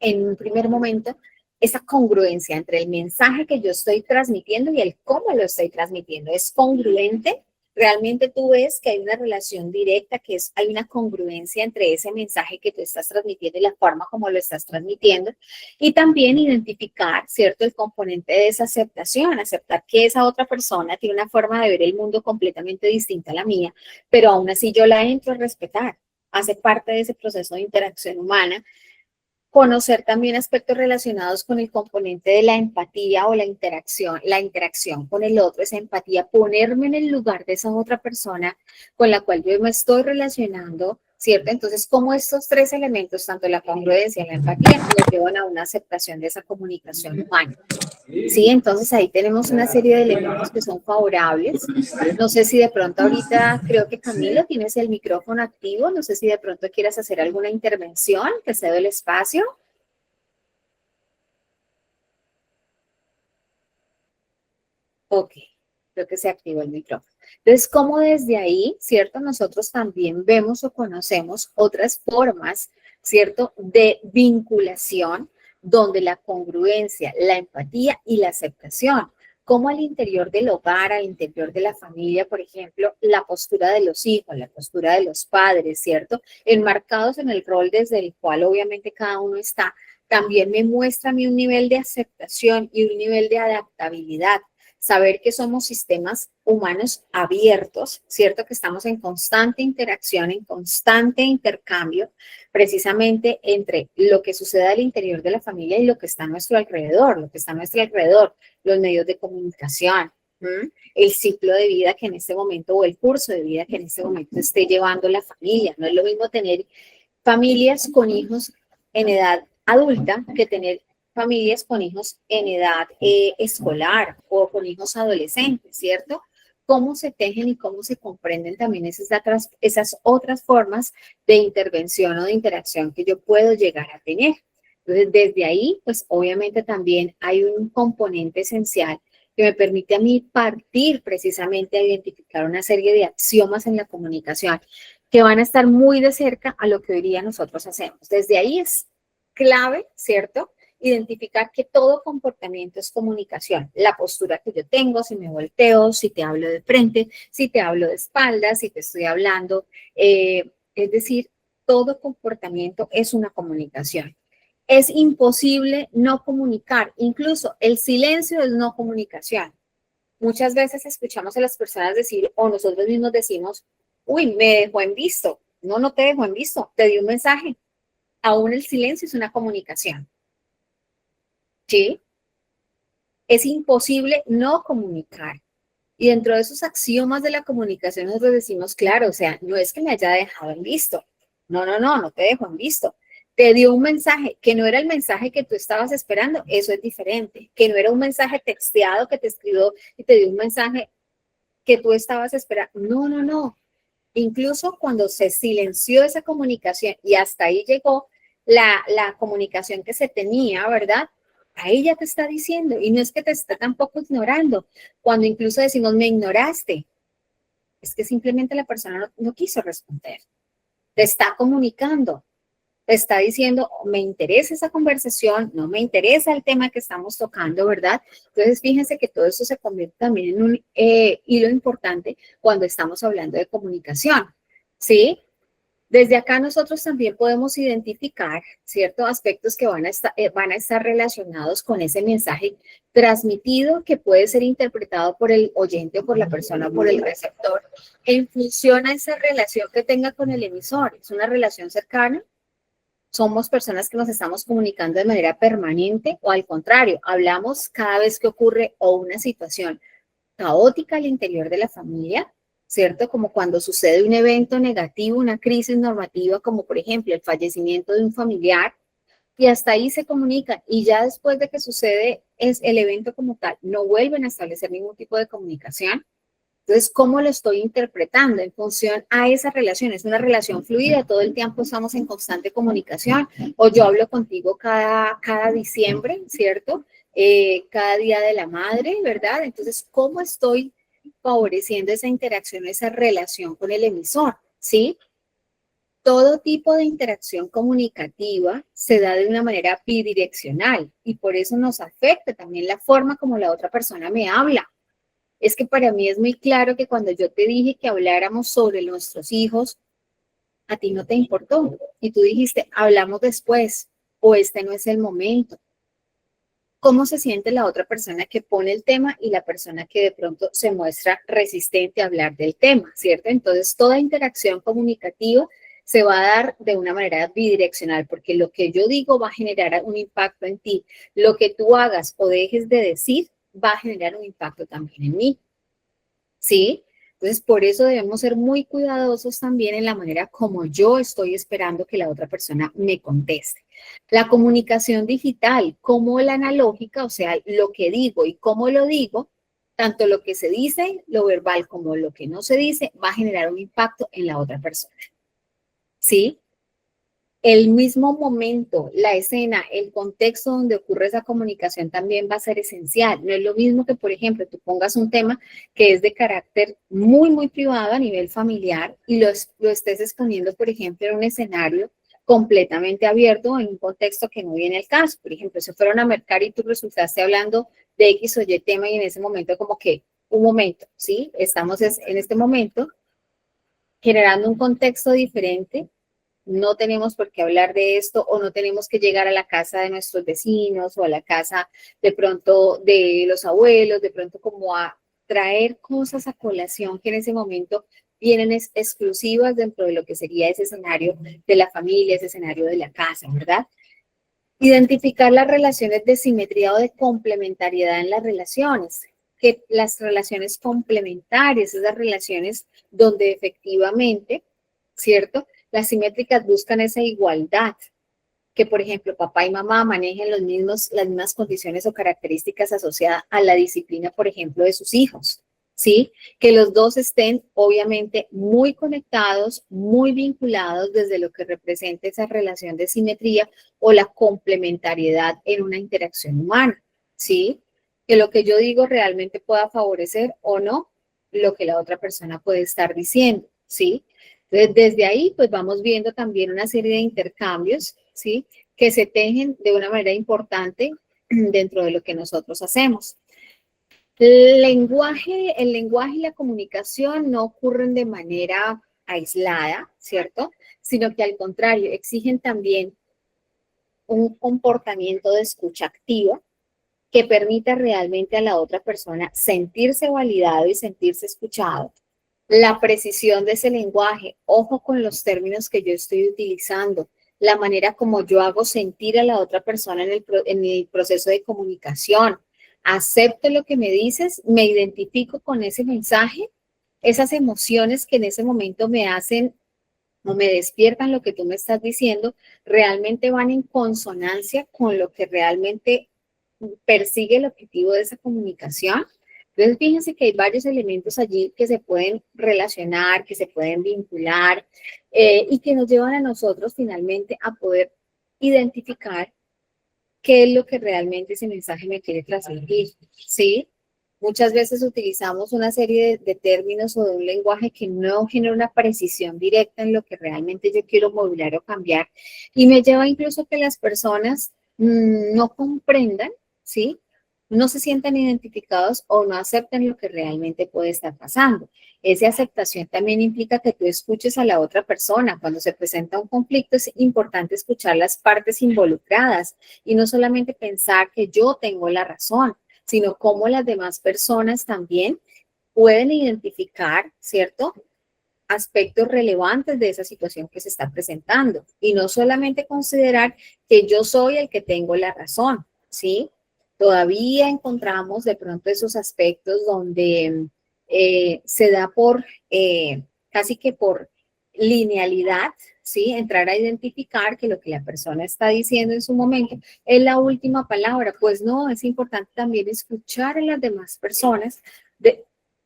en un primer momento, esa congruencia entre el mensaje que yo estoy transmitiendo y el cómo lo estoy transmitiendo. ¿Es congruente? Realmente tú ves que hay una relación directa, hay una congruencia entre ese mensaje que tú estás transmitiendo y la forma como lo estás transmitiendo. Y también identificar, ¿cierto?, el componente de esa aceptación, aceptar que esa otra persona tiene una forma de ver el mundo completamente distinta a la mía, pero aún así yo la entro a respetar. Hace parte de ese proceso de interacción humana. Conocer también aspectos relacionados con el componente de la empatía o la interacción con el otro, esa empatía, ponerme en el lugar de esa otra persona con la cual yo me estoy relacionando, ¿cierto? Entonces, cómo estos tres elementos, tanto la congruencia y la empatía, nos llevan a una aceptación de esa comunicación humana. Sí, entonces ahí tenemos una serie de elementos que son favorables. No sé si de pronto ahorita, creo que Camilo, tienes el micrófono activo. No sé si de pronto quieras hacer alguna intervención, te cedo el espacio. Ok, creo que se activó el micrófono. Entonces, como desde ahí, ¿cierto? Nosotros también vemos o conocemos otras formas, ¿cierto?, de vinculación, donde la congruencia, la empatía y la aceptación, como al interior del hogar, al interior de la familia, por ejemplo, la postura de los hijos, la postura de los padres, ¿cierto?, enmarcados en el rol desde el cual obviamente cada uno está, también me muestra a mí un nivel de aceptación y un nivel de adaptabilidad. Saber que somos sistemas humanos abiertos, ¿cierto? Que estamos en constante interacción, en constante intercambio, precisamente entre lo que sucede al interior de la familia y lo que está a nuestro alrededor, los medios de comunicación, el ciclo de vida que en este momento, o el curso de vida que en este momento esté llevando la familia. No es lo mismo tener familias con hijos en edad adulta que tener familias con hijos en edad escolar o con hijos adolescentes, ¿cierto? Cómo se tejen y cómo se comprenden también esas otras formas de intervención o de interacción que yo puedo llegar a tener. Entonces, desde ahí, pues obviamente también hay un componente esencial que me permite a mí partir precisamente a identificar una serie de axiomas en la comunicación que van a estar muy de cerca a lo que hoy día nosotros hacemos. Desde ahí es clave, ¿cierto?, identificar que todo comportamiento es comunicación. La postura que yo tengo, si me volteo, si te hablo de frente, si te hablo de espaldas, si te estoy hablando. Es decir, todo comportamiento es una comunicación. Es imposible no comunicar. Incluso el silencio es no comunicación. Muchas veces escuchamos a las personas decir, o nosotros mismos decimos, uy, me dejó en visto. No, no te dejó en visto, te dio un mensaje. Aún el silencio es una comunicación. ¿Sí? Es imposible no comunicar. Y dentro de esos axiomas de la comunicación nosotros decimos, claro, o sea, no es que me haya dejado en visto. No te dejo en visto. Te dio un mensaje que no era el mensaje que tú estabas esperando, eso es diferente. Que no era un mensaje texteado que te escribió y te dio un mensaje que tú estabas esperando. No. Incluso cuando se silenció esa comunicación y hasta ahí llegó la comunicación que se tenía, ¿verdad? Ahí ya te está diciendo, y no es que te esté tampoco ignorando. Cuando incluso decimos, me ignoraste, es que simplemente la persona no quiso responder. Te está comunicando, te está diciendo, me interesa esa conversación, no me interesa el tema que estamos tocando, ¿verdad? Entonces, fíjense que todo eso se convierte también en un hilo importante cuando estamos hablando de comunicación, ¿sí? Desde acá nosotros también podemos identificar ciertos aspectos que van a estar relacionados con ese mensaje transmitido que puede ser interpretado por el oyente o por la persona o por el receptor en función a esa relación que tenga con el emisor. ¿Es una relación cercana? ¿Somos personas que nos estamos comunicando de manera permanente o al contrario, hablamos cada vez que ocurre o una situación caótica al interior de la familia? ¿Cierto? Como cuando sucede un evento negativo, una crisis normativa, como por ejemplo el fallecimiento de un familiar, y hasta ahí se comunican, y ya después de que sucede es el evento como tal, no vuelven a establecer ningún tipo de comunicación. Entonces, ¿cómo lo estoy interpretando en función a esa relación? ¿Es una relación fluida? ¿Todo el tiempo estamos en constante comunicación? ¿O yo hablo contigo cada diciembre, ¿cierto? Cada día de la madre, ¿verdad? Entonces, ¿cómo estoy favoreciendo esa interacción, esa relación con el emisor? ¿Sí? Todo tipo de interacción comunicativa se da de una manera bidireccional y por eso nos afecta también la forma como la otra persona me habla. Es que para mí es muy claro que cuando yo te dije que habláramos sobre nuestros hijos, a ti no te importó. Y tú dijiste, hablamos después, o este no es el momento. ¿Cómo se siente la otra persona que pone el tema y la persona que de pronto se muestra resistente a hablar del tema, ¿cierto? Entonces, toda interacción comunicativa se va a dar de una manera bidireccional, porque lo que yo digo va a generar un impacto en ti. Lo que tú hagas o dejes de decir va a generar un impacto también en mí, ¿sí? Entonces, por eso debemos ser muy cuidadosos también en la manera como yo estoy esperando que la otra persona me conteste. La comunicación digital, como la analógica, o sea, lo que digo y cómo lo digo, tanto lo que se dice, lo verbal, como lo que no se dice, va a generar un impacto en la otra persona, ¿sí? El mismo momento, la escena, el contexto donde ocurre esa comunicación también va a ser esencial. No es lo mismo que, por ejemplo, tú pongas un tema que es de carácter muy privado a nivel familiar y lo estés exponiendo, por ejemplo, en un escenario completamente abierto en un contexto que no viene al caso. Por ejemplo, si fueron a mercar y tú resultaste hablando de X o Y tema y en ese momento como que, un momento, ¿sí? Estamos en este momento generando un contexto diferente. No tenemos por qué hablar de esto o no tenemos que llegar a la casa de nuestros vecinos o a la casa de pronto de los abuelos, de pronto como a traer cosas a colación que en ese momento vienen exclusivas dentro de lo que sería ese escenario de la familia, ese escenario de la casa, ¿verdad? Identificar las relaciones de simetría o de complementariedad en las relaciones, que las relaciones complementarias, esas relaciones donde efectivamente, ¿cierto? Las simétricas buscan esa igualdad, que por ejemplo papá y mamá manejen las mismas condiciones o características asociadas a la disciplina, por ejemplo, de sus hijos, ¿sí? Que los dos estén obviamente muy conectados, muy vinculados desde lo que representa esa relación de simetría o la complementariedad en una interacción humana, ¿sí? Que lo que yo digo realmente pueda favorecer o no lo que la otra persona puede estar diciendo, ¿sí? Entonces, desde ahí, pues vamos viendo también una serie de intercambios, ¿sí? Que se tejen de una manera importante dentro de lo que nosotros hacemos. El lenguaje y la comunicación no ocurren de manera aislada, ¿cierto? Sino que al contrario, exigen también un comportamiento de escucha activa que permita realmente a la otra persona sentirse validado y sentirse escuchado. La precisión de ese lenguaje, ojo con los términos que yo estoy utilizando, la manera como yo hago sentir a la otra persona en el proceso de comunicación. Acepto lo que me dices, me identifico con ese mensaje, esas emociones que en ese momento me hacen o me despiertan lo que tú me estás diciendo, realmente van en consonancia con lo que realmente persigue el objetivo de esa comunicación. Entonces, fíjense que hay varios elementos allí que se pueden relacionar, que se pueden vincular y que nos llevan a nosotros finalmente a poder identificar qué es lo que realmente ese mensaje me quiere transmitir, ¿sí? Muchas veces utilizamos una serie de términos o de un lenguaje que no genera una precisión directa en lo que realmente yo quiero modular o cambiar y me lleva incluso a que las personas no comprendan, ¿sí? No se sientan identificados o no acepten lo que realmente puede estar pasando. Esa aceptación también implica que tú escuches a la otra persona. Cuando se presenta un conflicto es importante escuchar las partes involucradas y no solamente pensar que yo tengo la razón, sino cómo las demás personas también pueden identificar, ¿cierto?, aspectos relevantes de esa situación que se está presentando y no solamente considerar que yo soy el que tengo la razón, ¿sí? Todavía encontramos de pronto esos aspectos donde se da por, casi que por linealidad, ¿sí? Entrar a identificar que lo que la persona está diciendo en su momento es la última palabra. Pues no, es importante también escuchar a las demás personas,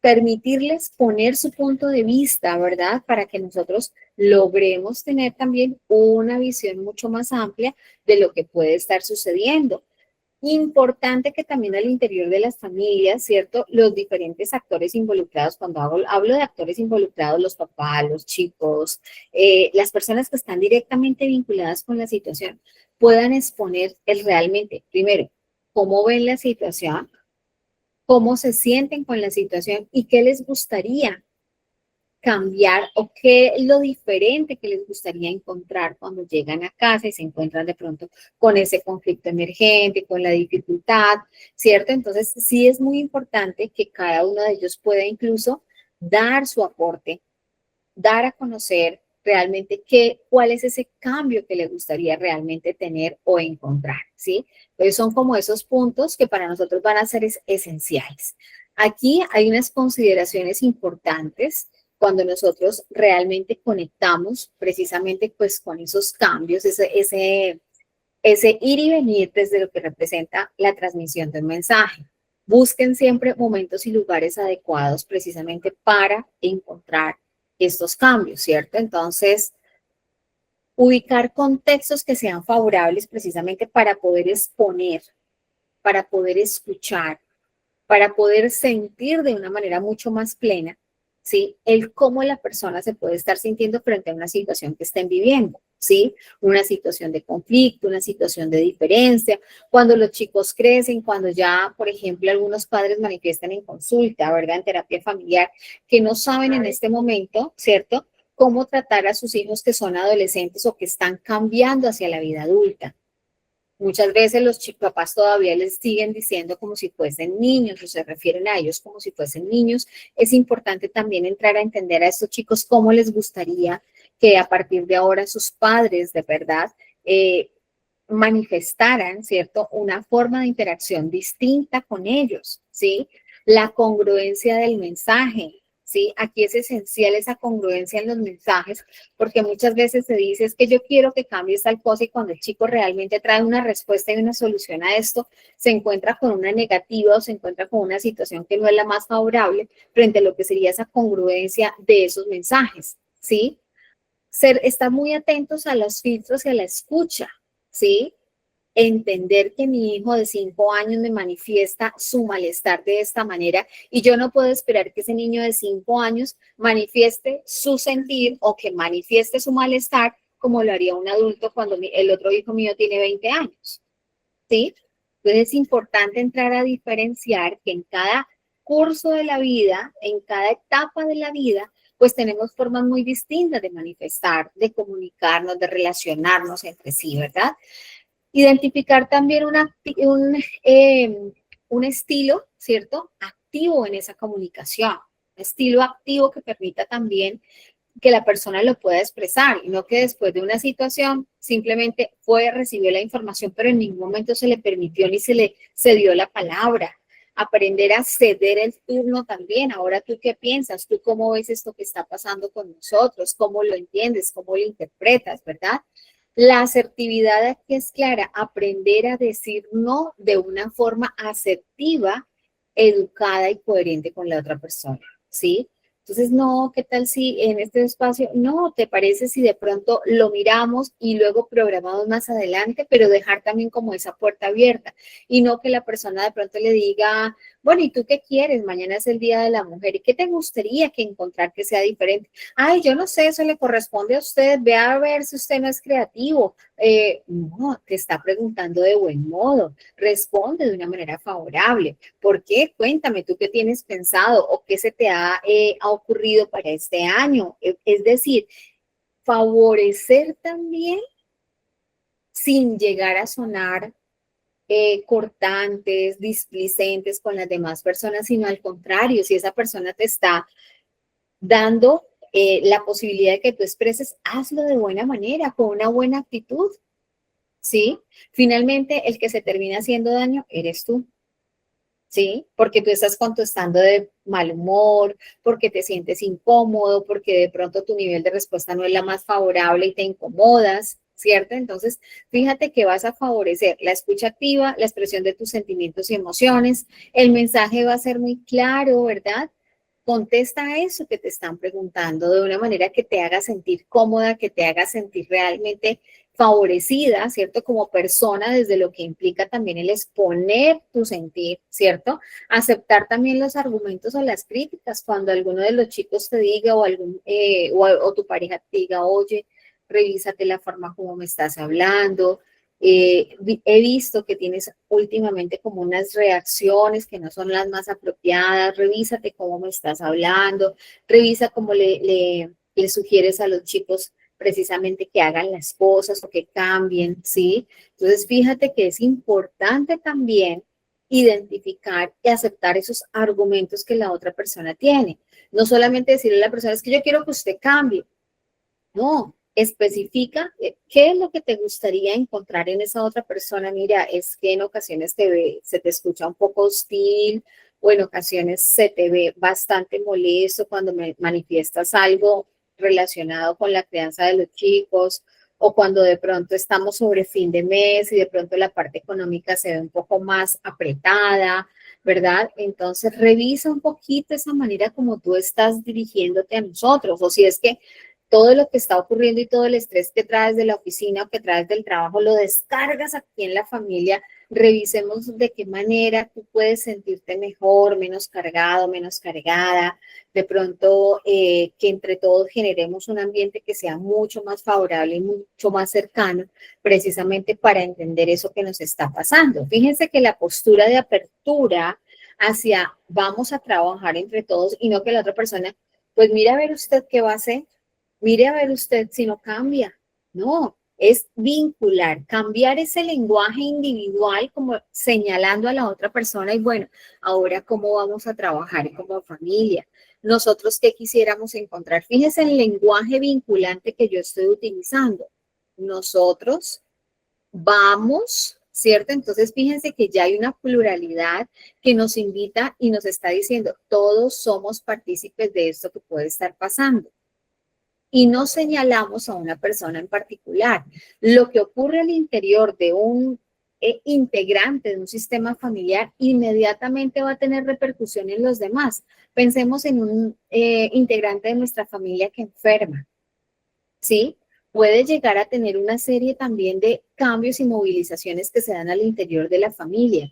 permitirles poner su punto de vista, ¿verdad? Para que nosotros logremos tener también una visión mucho más amplia de lo que puede estar sucediendo. Importante que también al interior de las familias, ¿cierto? Los diferentes actores involucrados, cuando hablo de actores involucrados, los papás, los chicos, las personas que están directamente vinculadas con la situación, puedan exponer realmente, primero, cómo ven la situación, cómo se sienten con la situación y qué les gustaría cambiar o qué es lo diferente que les gustaría encontrar cuando llegan a casa y se encuentran de pronto con ese conflicto emergente, con la dificultad, ¿cierto? Entonces, sí es muy importante que cada uno de ellos pueda incluso dar su aporte, dar a conocer realmente cuál es ese cambio que le gustaría realmente tener o encontrar, ¿sí? Entonces son como esos puntos que para nosotros van a ser esenciales. Aquí hay unas consideraciones importantes cuando nosotros realmente conectamos precisamente pues con esos cambios, ese ir y venir desde lo que representa la transmisión de un mensaje. Busquen siempre momentos y lugares adecuados precisamente para encontrar estos cambios, ¿cierto? Entonces, ubicar contextos que sean favorables precisamente para poder exponer, para poder escuchar, para poder sentir de una manera mucho más plena, ¿sí? El cómo la persona se puede estar sintiendo frente a una situación que estén viviendo, ¿sí? Una situación de conflicto, una situación de diferencia, cuando los chicos crecen, cuando ya, por ejemplo, algunos padres manifiestan en consulta, ¿verdad? En terapia familiar, que no saben en este momento, ¿cierto?, cómo tratar a sus hijos que son adolescentes o que están cambiando hacia la vida adulta. Muchas veces los papás todavía les siguen diciendo como si fuesen niños o se refieren a ellos como si fuesen niños. Es importante también entrar a entender a estos chicos cómo les gustaría que a partir de ahora sus padres de verdad manifestaran, ¿cierto?, una forma de interacción distinta con ellos, ¿sí? La congruencia del mensaje, ¿sí? Aquí es esencial esa congruencia en los mensajes, porque muchas veces se dice, es que yo quiero que cambies tal cosa, y cuando el chico realmente trae una respuesta y una solución a esto, se encuentra con una negativa o se encuentra con una situación que no es la más favorable frente a lo que sería esa congruencia de esos mensajes, ¿sí? Estar muy atentos a los filtros y a la escucha, ¿sí? Entender que mi hijo de 5 años me manifiesta su malestar de esta manera y yo no puedo esperar que ese niño de 5 años manifieste su sentir o que manifieste su malestar como lo haría un adulto cuando el otro hijo mío tiene 20 años, ¿sí? Entonces es importante entrar a diferenciar que en cada curso de la vida, en cada etapa de la vida, pues tenemos formas muy distintas de manifestar, de comunicarnos, de relacionarnos entre sí, ¿verdad? Identificar también un estilo, ¿cierto?, activo en esa comunicación, un estilo activo que permita también que la persona lo pueda expresar y no que después de una situación simplemente recibió la información, pero en ningún momento se le permitió ni se le dio la palabra. Aprender a ceder el turno también. Ahora, ¿tú qué piensas? ¿Tú cómo ves esto que está pasando con nosotros? ¿Cómo lo entiendes? ¿Cómo lo interpretas? ¿Verdad? La asertividad aquí es clara, aprender a decir no de una forma asertiva educada y coherente con la otra persona, ¿sí? Entonces, no, ¿qué tal si en este espacio, no, te parece si de pronto lo miramos y luego programamos más adelante, pero dejar también como esa puerta abierta y no que la persona de pronto le diga, bueno, ¿y tú qué quieres? Mañana es el Día de la Mujer, ¿y qué te gustaría que encontrar que sea diferente? Ay, yo no sé, eso le corresponde a usted, vea a ver si usted no es creativo. No, te está preguntando de buen modo, responde de una manera favorable. ¿Por qué? Cuéntame, ¿tú qué tienes pensado o qué se te ha ocurrido para este año? Es decir, favorecer también sin llegar a sonar cortantes, displicentes con las demás personas, sino al contrario, si esa persona te está dando la posibilidad de que tú expreses, hazlo de buena manera, con una buena actitud, ¿sí? Finalmente, el que se termina haciendo daño eres tú. ¿Sí? Porque tú estás contestando de mal humor, porque te sientes incómodo, porque de pronto tu nivel de respuesta no es la más favorable y te incomodas, ¿cierto? Entonces, fíjate que vas a favorecer la escucha activa, la expresión de tus sentimientos y emociones. El mensaje va a ser muy claro, ¿verdad? Contesta a eso que te están preguntando de una manera que te haga sentir cómoda, que te haga sentir realmente favorecida, ¿cierto? Como persona, desde lo que implica también el exponer tu sentir, ¿cierto? Aceptar también los argumentos o las críticas cuando alguno de los chicos te diga o tu pareja te diga, oye, revísate la forma como me estás hablando. He visto que tienes últimamente como unas reacciones que no son las más apropiadas, revísate cómo me estás hablando, revisa cómo le sugieres a los chicos precisamente que hagan las cosas o que cambien, ¿sí? Entonces, fíjate que es importante también identificar y aceptar esos argumentos que la otra persona tiene. No solamente decirle a la persona, es que yo quiero que usted cambie. No, especifica qué es lo que te gustaría encontrar en esa otra persona. Mira, es que en ocasiones se te escucha un poco hostil o en ocasiones se te ve bastante molesto cuando me manifiestas algo relacionado con la crianza de los chicos o cuando de pronto estamos sobre fin de mes y de pronto la parte económica se ve un poco más apretada, ¿verdad? Entonces revisa un poquito esa manera como tú estás dirigiéndote a nosotros o si es que todo lo que está ocurriendo y todo el estrés que traes de la oficina o que traes del trabajo lo descargas aquí en la familia. Revisemos de qué manera tú puedes sentirte mejor, menos cargado, menos cargada. De pronto, que entre todos generemos un ambiente que sea mucho más favorable y mucho más cercano, precisamente para entender eso que nos está pasando. Fíjense que la postura de apertura hacia vamos a trabajar entre todos y no que la otra persona, pues mira a ver usted qué va a hacer. Mire a ver usted si no cambia. No, es vincular, cambiar ese lenguaje individual como señalando a la otra persona y bueno, ahora cómo vamos a trabajar como familia. Nosotros qué quisiéramos encontrar. Fíjese el lenguaje vinculante que yo estoy utilizando. Nosotros vamos, ¿cierto? Entonces fíjense que ya hay una pluralidad que nos invita y nos está diciendo, todos somos partícipes de esto que puede estar pasando y no señalamos a una persona en particular. Lo que ocurre al interior de un integrante de un sistema familiar inmediatamente va a tener repercusión en los demás. Pensemos en un integrante de nuestra familia que enferma, ¿sí? Puede llegar a tener una serie también de cambios y movilizaciones que se dan al interior de la familia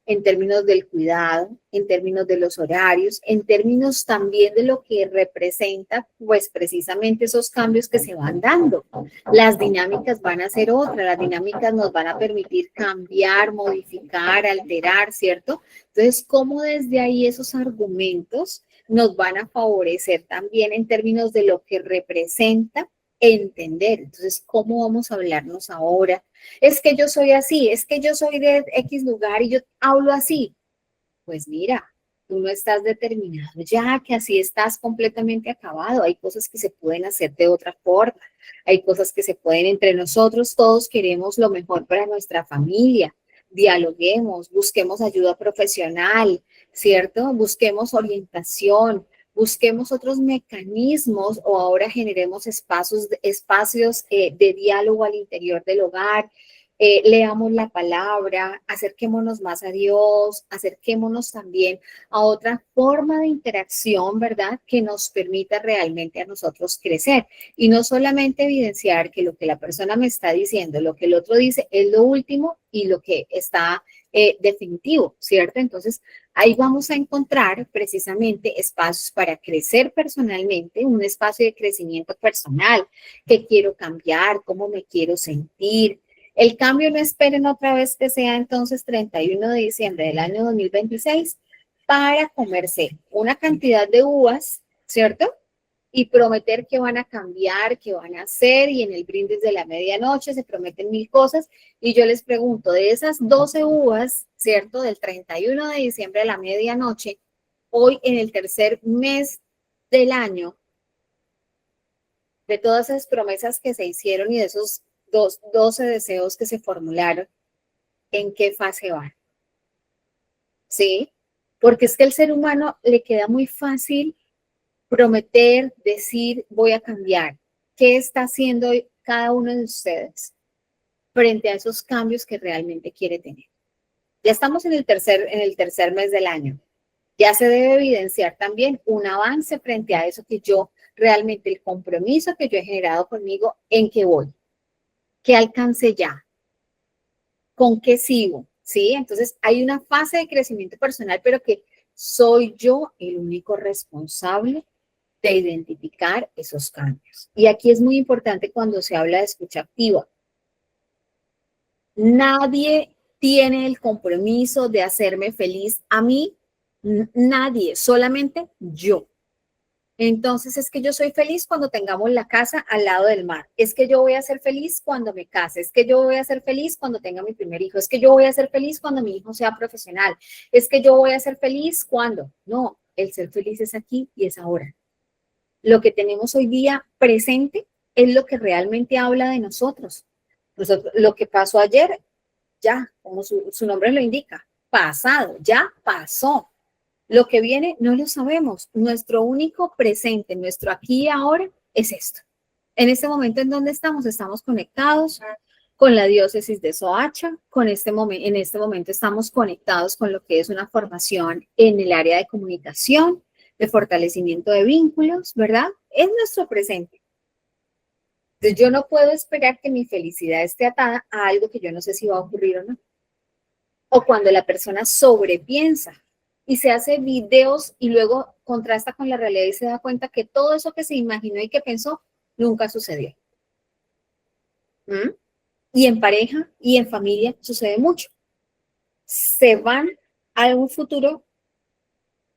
en términos del cuidado, en términos de los horarios, en términos también de lo que representa, pues precisamente esos cambios que se van dando. Las dinámicas van a ser otras, las dinámicas nos van a permitir cambiar, modificar, alterar, ¿cierto? Entonces, ¿cómo desde ahí esos argumentos nos van a favorecer también en términos de lo que representa entender? Entonces, ¿cómo vamos a hablarnos ahora? Es que yo soy así, es que yo soy de X lugar y yo hablo así. Pues mira, tú no estás determinado ya que así estás completamente acabado. Hay cosas que se pueden hacer de otra forma. Hay cosas que se pueden entre nosotros. Todos queremos lo mejor para nuestra familia. Dialoguemos, busquemos ayuda profesional, ¿cierto? Busquemos orientación, busquemos otros mecanismos o ahora generemos espacios de diálogo al interior del hogar. leamos la palabra, acerquémonos más a Dios, acerquémonos también a otra forma de interacción, ¿verdad? Que nos permita realmente a nosotros crecer y no solamente evidenciar que lo que la persona me está diciendo, lo que el otro dice es lo último y lo que está definitivo, ¿cierto? Entonces, ahí vamos a encontrar precisamente espacios para crecer personalmente, un espacio de crecimiento personal, qué quiero cambiar, cómo me quiero sentir. El cambio no esperen otra vez que sea entonces 31 de diciembre del año 2026 para comerse una cantidad de uvas, ¿cierto? Y prometer que van a cambiar, que van a hacer, y en el brindis de la medianoche se prometen 1000 cosas. Y yo les pregunto, de esas 12 uvas, ¿cierto? Del 31 de diciembre a la medianoche, hoy en el tercer mes del año, de todas esas promesas que se hicieron y de esos 12 deseos que se formularon, ¿en qué fase van? ¿Sí? Porque es que al ser humano le queda muy fácil prometer, decir, voy a cambiar. ¿Qué está haciendo cada uno de ustedes frente a esos cambios que realmente quiere tener? Ya estamos en el tercer mes del año. Ya se debe evidenciar también un avance frente a eso que yo realmente, el compromiso que yo he generado conmigo, ¿en qué voy? ¿Qué alcance ya? ¿Con qué sigo? ¿Sí? Entonces hay una fase de crecimiento personal, pero que soy yo el único responsable de identificar esos cambios. Y aquí es muy importante cuando se habla de escucha activa. Nadie tiene el compromiso de hacerme feliz a mí, nadie, solamente yo. Entonces es que yo soy feliz cuando tengamos la casa al lado del mar. Es que yo voy a ser feliz cuando me case. Es que yo voy a ser feliz cuando tenga mi primer hijo. Es que yo voy a ser feliz cuando mi hijo sea profesional. Es que yo voy a ser feliz cuando. No, el ser feliz es aquí y es ahora. Lo que tenemos hoy día presente es lo que realmente habla de nosotros. Lo que pasó ayer, ya, como su nombre lo indica, pasado, ya pasó. Lo que viene no lo sabemos. Nuestro único presente, nuestro aquí y ahora es esto. En este momento en donde estamos conectados con la diócesis de Soacha, en este momento estamos conectados con lo que es una formación en el área de comunicación, de fortalecimiento de vínculos, ¿verdad? Es nuestro presente. Entonces yo no puedo esperar que mi felicidad esté atada a algo que yo no sé si va a ocurrir o no. O cuando la persona sobrepiensa y se hace videos y luego contrasta con la realidad y se da cuenta que todo eso que se imaginó y que pensó nunca sucedió. ¿Mm? Y en pareja y en familia sucede mucho. Se van a un futuro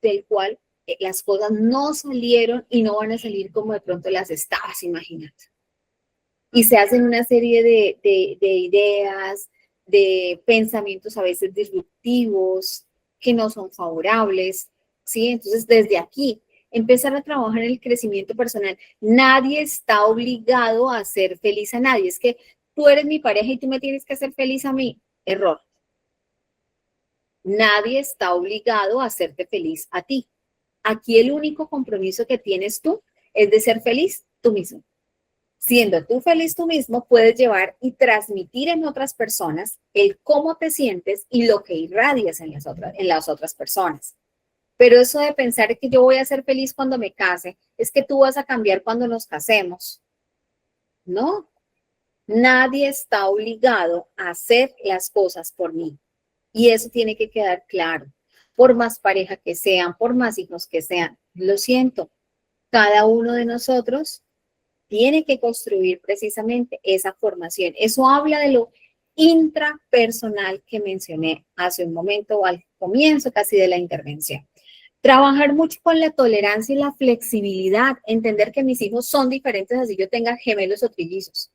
del cual las cosas no salieron y no van a salir como de pronto las estabas imaginando. Y se hacen una serie de ideas, de pensamientos a veces disruptivos, que no son favorables, ¿sí? Entonces, desde aquí, empezar a trabajar en el crecimiento personal. Nadie está obligado a hacer feliz a nadie. Es que tú eres mi pareja y tú me tienes que hacer feliz a mí. Error. Nadie está obligado a hacerte feliz a ti. Aquí el único compromiso que tienes tú es de ser feliz tú mismo. Siendo tú feliz tú mismo, puedes llevar y transmitir en otras personas el cómo te sientes y lo que irradias en las otras personas. Pero eso de pensar que yo voy a ser feliz cuando me case, es que tú vas a cambiar cuando nos casemos. No, nadie está obligado a hacer las cosas por mí. Y eso tiene que quedar claro. Por más pareja que sean, por más hijos que sean, lo siento, cada uno de nosotros tiene que construir precisamente esa formación. Eso habla de lo intrapersonal que mencioné hace un momento o al comienzo casi de la intervención. Trabajar mucho con la tolerancia y la flexibilidad, entender que mis hijos son diferentes así yo tenga gemelos o trillizos.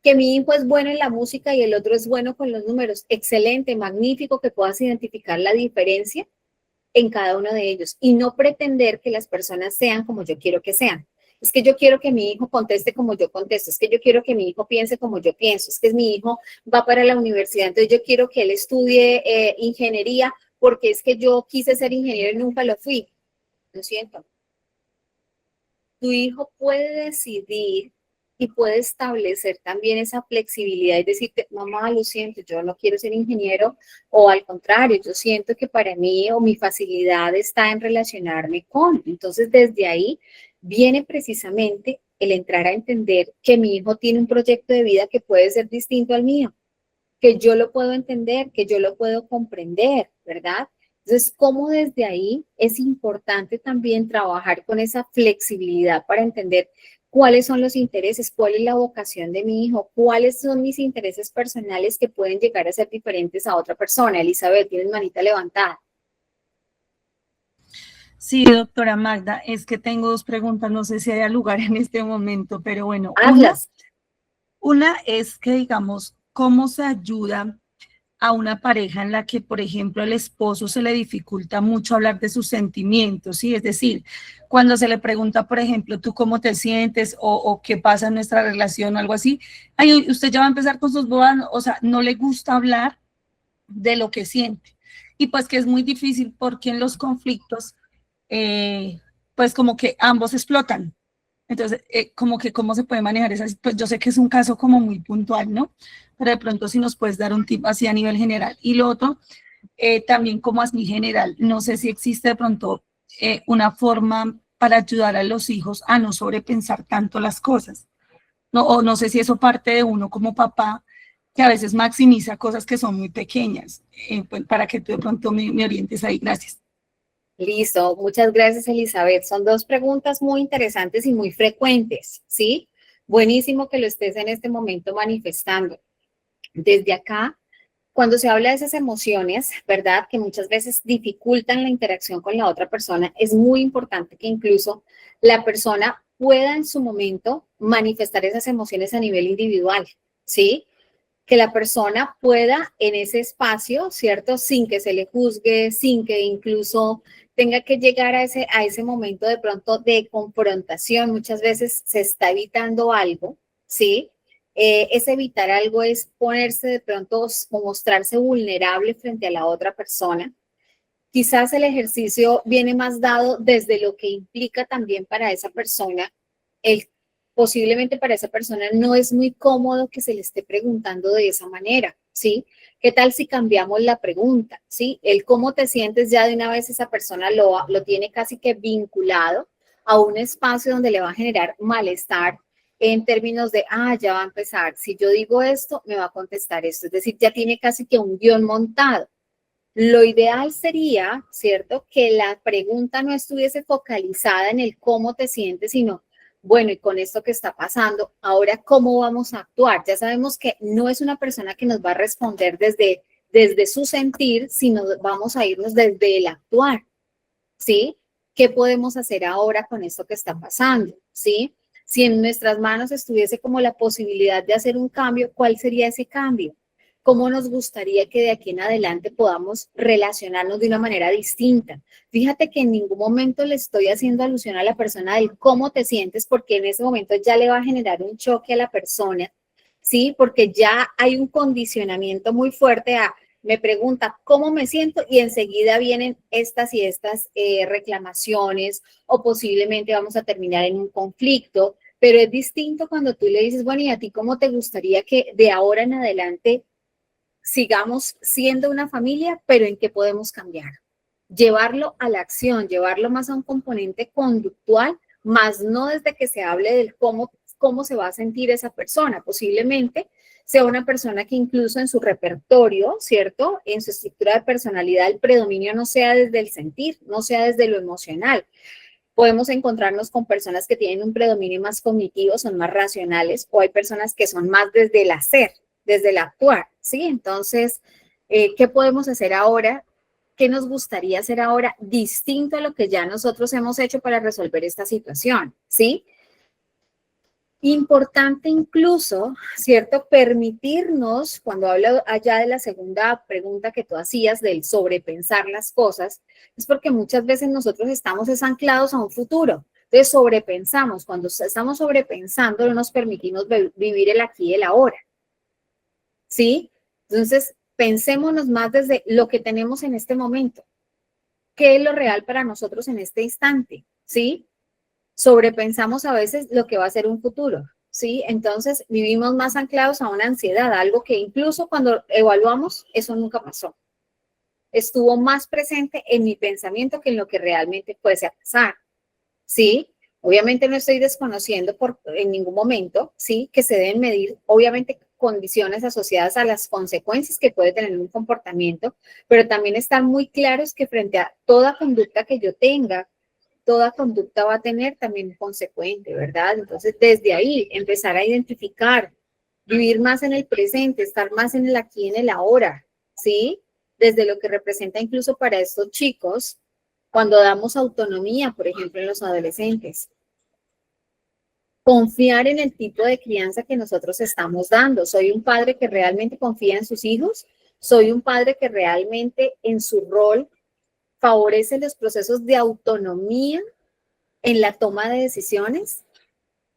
Que mi hijo es bueno en la música y el otro es bueno con los números. Excelente, magnífico que puedas identificar la diferencia en cada uno de ellos y no pretender que las personas sean como yo quiero que sean. Es que yo quiero que mi hijo conteste como yo contesto, es que yo quiero que mi hijo piense como yo pienso, es que mi hijo va para la universidad, entonces yo quiero que él estudie ingeniería porque es que yo quise ser ingeniero y nunca lo fui. Lo siento. Tu hijo puede decidir y puede establecer también esa flexibilidad y decirte, mamá, lo siento, yo no quiero ser ingeniero, o al contrario, yo siento que para mí o mi facilidad está en relacionarme con. Entonces, desde ahí viene precisamente el entrar a entender que mi hijo tiene un proyecto de vida que puede ser distinto al mío, que yo lo puedo entender, que yo lo puedo comprender, ¿verdad? Entonces, cómo desde ahí es importante también trabajar con esa flexibilidad para entender cuáles son los intereses, cuál es la vocación de mi hijo, cuáles son mis intereses personales que pueden llegar a ser diferentes a otra persona. Elizabeth, tienes manita levantada. Sí, doctora Magda, es que tengo dos preguntas, no sé si haya lugar en este momento, pero bueno, Hazlas. una es que, digamos, ¿cómo se ayuda a una pareja en la que, por ejemplo, el esposo se le dificulta mucho hablar de sus sentimientos, ¿sí? Es decir, cuando se le pregunta, por ejemplo, ¿tú cómo te sientes o qué pasa en nuestra relación o algo así? Ay, usted ya va a empezar con sus bodas, o sea, no le gusta hablar de lo que siente. Y pues que es muy difícil porque en los conflictos, pues como que ambos explotan. Entonces, como que cómo se puede manejar esas, pues yo sé que es un caso como muy puntual, ¿no? Pero de pronto si nos puedes dar un tip así a nivel general. Y lo otro, también como así general, no sé si existe de pronto una forma para ayudar a los hijos a no sobrepensar tanto las cosas. No, o no sé si eso parte de uno como papá, que a veces maximiza cosas que son muy pequeñas, pues, para que tú de pronto me orientes ahí. Gracias. Listo, muchas gracias, Elizabeth. Son dos preguntas muy interesantes y muy frecuentes, ¿sí? Buenísimo que lo estés en este momento manifestando. Desde acá, cuando se habla de esas emociones, ¿verdad? Que muchas veces dificultan la interacción con la otra persona, es muy importante que incluso la persona pueda en su momento manifestar esas emociones a nivel individual, ¿sí? Que la persona pueda en ese espacio, ¿cierto? Sin que se le juzgue, sin que incluso tenga que llegar a ese momento de pronto de confrontación. Muchas veces se está evitando algo, ¿sí? Ese evitar algo es ponerse de pronto o mostrarse vulnerable frente a la otra persona. Quizás el ejercicio viene más dado desde lo que implica también para esa persona. El, posiblemente para esa persona no es muy cómodo que se le esté preguntando de esa manera, ¿sí? ¿Qué tal si cambiamos la pregunta, ¿sí? El cómo te sientes ya de una vez esa persona lo tiene casi que vinculado a un espacio donde le va a generar malestar en términos de, ya va a empezar, si yo digo esto, me va a contestar esto, es decir, ya tiene casi que un guión montado. Lo ideal sería, ¿cierto?, que la pregunta no estuviese focalizada en el cómo te sientes, sino, bueno, y con esto que está pasando, ahora, ¿cómo vamos a actuar? Ya sabemos que no es una persona que nos va a responder desde su sentir, sino vamos a irnos desde el actuar, ¿sí? ¿Qué podemos hacer ahora con esto que está pasando? ¿Sí? Si en nuestras manos estuviese como la posibilidad de hacer un cambio, ¿cuál sería ese cambio? ¿Cómo nos gustaría que de aquí en adelante podamos relacionarnos de una manera distinta? Fíjate que en ningún momento le estoy haciendo alusión a la persona del cómo te sientes, porque en ese momento ya le va a generar un choque a la persona, ¿sí? Porque ya hay un condicionamiento muy fuerte a, me pregunta cómo me siento y enseguida vienen estas y estas reclamaciones o posiblemente vamos a terminar en un conflicto, pero es distinto cuando tú le dices, bueno, ¿y a ti cómo te gustaría que de ahora en adelante sigamos siendo una familia, pero en qué podemos cambiar? Llevarlo a la acción, llevarlo más a un componente conductual, más no desde que se hable del cómo se va a sentir esa persona. Posiblemente sea una persona que incluso en su repertorio, ¿cierto? En su estructura de personalidad, el predominio no sea desde el sentir, no sea desde lo emocional. Podemos encontrarnos con personas que tienen un predominio más cognitivo, son más racionales, o hay personas que son más desde el hacer, desde el actuar, ¿sí? Entonces, ¿qué podemos hacer ahora? ¿Qué nos gustaría hacer ahora distinto a lo que ya nosotros hemos hecho para resolver esta situación? ¿Sí? Importante incluso, ¿cierto? Permitirnos, cuando hablo allá de la segunda pregunta que tú hacías del sobrepensar las cosas, es porque muchas veces nosotros estamos anclados a un futuro. Entonces sobrepensamos. Cuando estamos sobrepensando, no nos permitimos vivir el aquí y el ahora. ¿Sí? Entonces, pensémonos más desde lo que tenemos en este momento. ¿Qué es lo real para nosotros en este instante? ¿Sí? Sobrepensamos a veces lo que va a ser un futuro, ¿sí? Entonces vivimos más anclados a una ansiedad, algo que incluso cuando evaluamos, eso nunca pasó. Estuvo más presente en mi pensamiento que en lo que realmente fuese a pasar, ¿sí? Obviamente no estoy desconociendo en ningún momento, ¿sí? Que se deben medir, obviamente, condiciones asociadas a las consecuencias que puede tener un comportamiento, pero también estar muy claros que frente a toda conducta que yo tenga, toda conducta va a tener también un consecuente, ¿verdad? Entonces, desde ahí, empezar a identificar, vivir más en el presente, estar más en el aquí y en el ahora, ¿sí? Desde lo que representa incluso para estos chicos, cuando damos autonomía, por ejemplo, en los adolescentes. Confiar en el tipo de crianza que nosotros estamos dando. Soy un padre que realmente confía en sus hijos. Soy un padre que realmente en su rol favorece los procesos de autonomía en la toma de decisiones.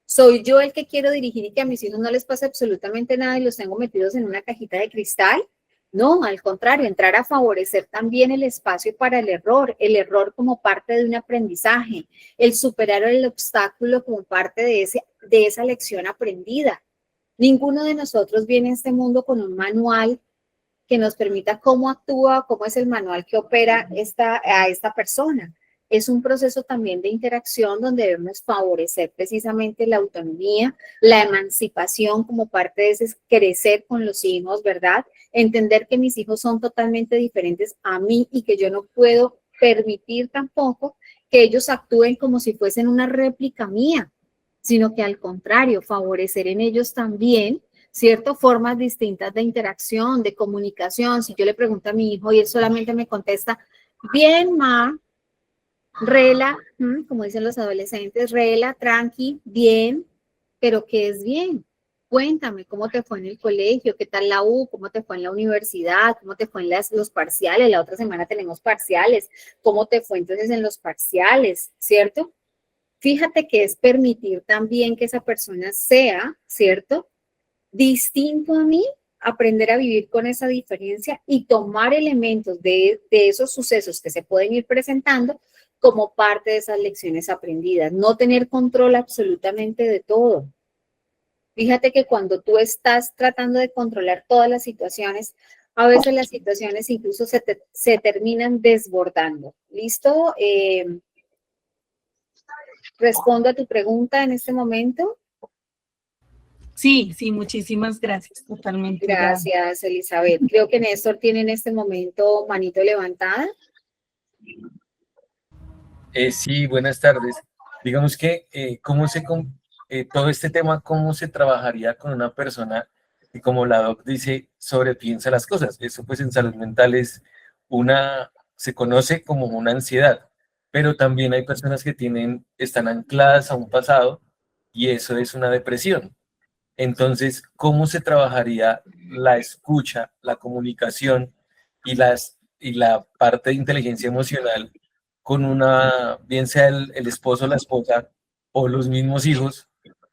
Soy yo el que quiero dirigir y que a mis hijos no les pasa absolutamente nada y los tengo metidos en una cajita de cristal. No, al contrario, entrar a favorecer también el espacio para el error como parte de un aprendizaje, el superar el obstáculo como parte de esa lección aprendida. Ninguno de nosotros viene a este mundo con un manual que nos permita cómo actúa, cómo es el manual que opera a esta persona. Es un proceso también de interacción donde debemos favorecer precisamente la autonomía, la emancipación como parte de ese crecer con los hijos, ¿verdad? Entender que mis hijos son totalmente diferentes a mí y que yo no puedo permitir tampoco que ellos actúen como si fuesen una réplica mía, sino que al contrario, favorecer en ellos también, ¿cierto? Formas distintas de interacción, de comunicación. Si yo le pregunto a mi hijo y él solamente me contesta, bien, ma, rela, como dicen los adolescentes, rela, tranqui, bien, pero ¿qué es bien? Cuéntame, ¿cómo te fue en el colegio? ¿Qué tal la U? ¿Cómo te fue en la universidad? ¿Cómo te fue en los parciales? La otra semana tenemos parciales. ¿Cómo te fue entonces en los parciales? ¿Cierto? Fíjate que es permitir también que esa persona sea, ¿cierto? Distinto a mí, aprender a vivir con esa diferencia y tomar elementos de esos sucesos que se pueden ir presentando como parte de esas lecciones aprendidas. No tener control absolutamente de todo. Fíjate que cuando tú estás tratando de controlar todas las situaciones, a veces las situaciones incluso se terminan desbordando. ¿Listo? Respondo a tu pregunta en este momento. Sí, sí, muchísimas gracias, totalmente. Gracias, Elizabeth. Creo que Néstor tiene en este momento manito levantada. Sí, buenas tardes. Digamos que todo este tema, ¿cómo se trabajaría con una persona que, como la doc dice, sobrepiensa las cosas? Eso pues en salud mental se conoce como una ansiedad, pero también hay personas que están ancladas a un pasado y eso es una depresión. Entonces, ¿cómo se trabajaría la escucha, la comunicación y la parte de inteligencia emocional con bien sea el esposo, la esposa o los mismos hijos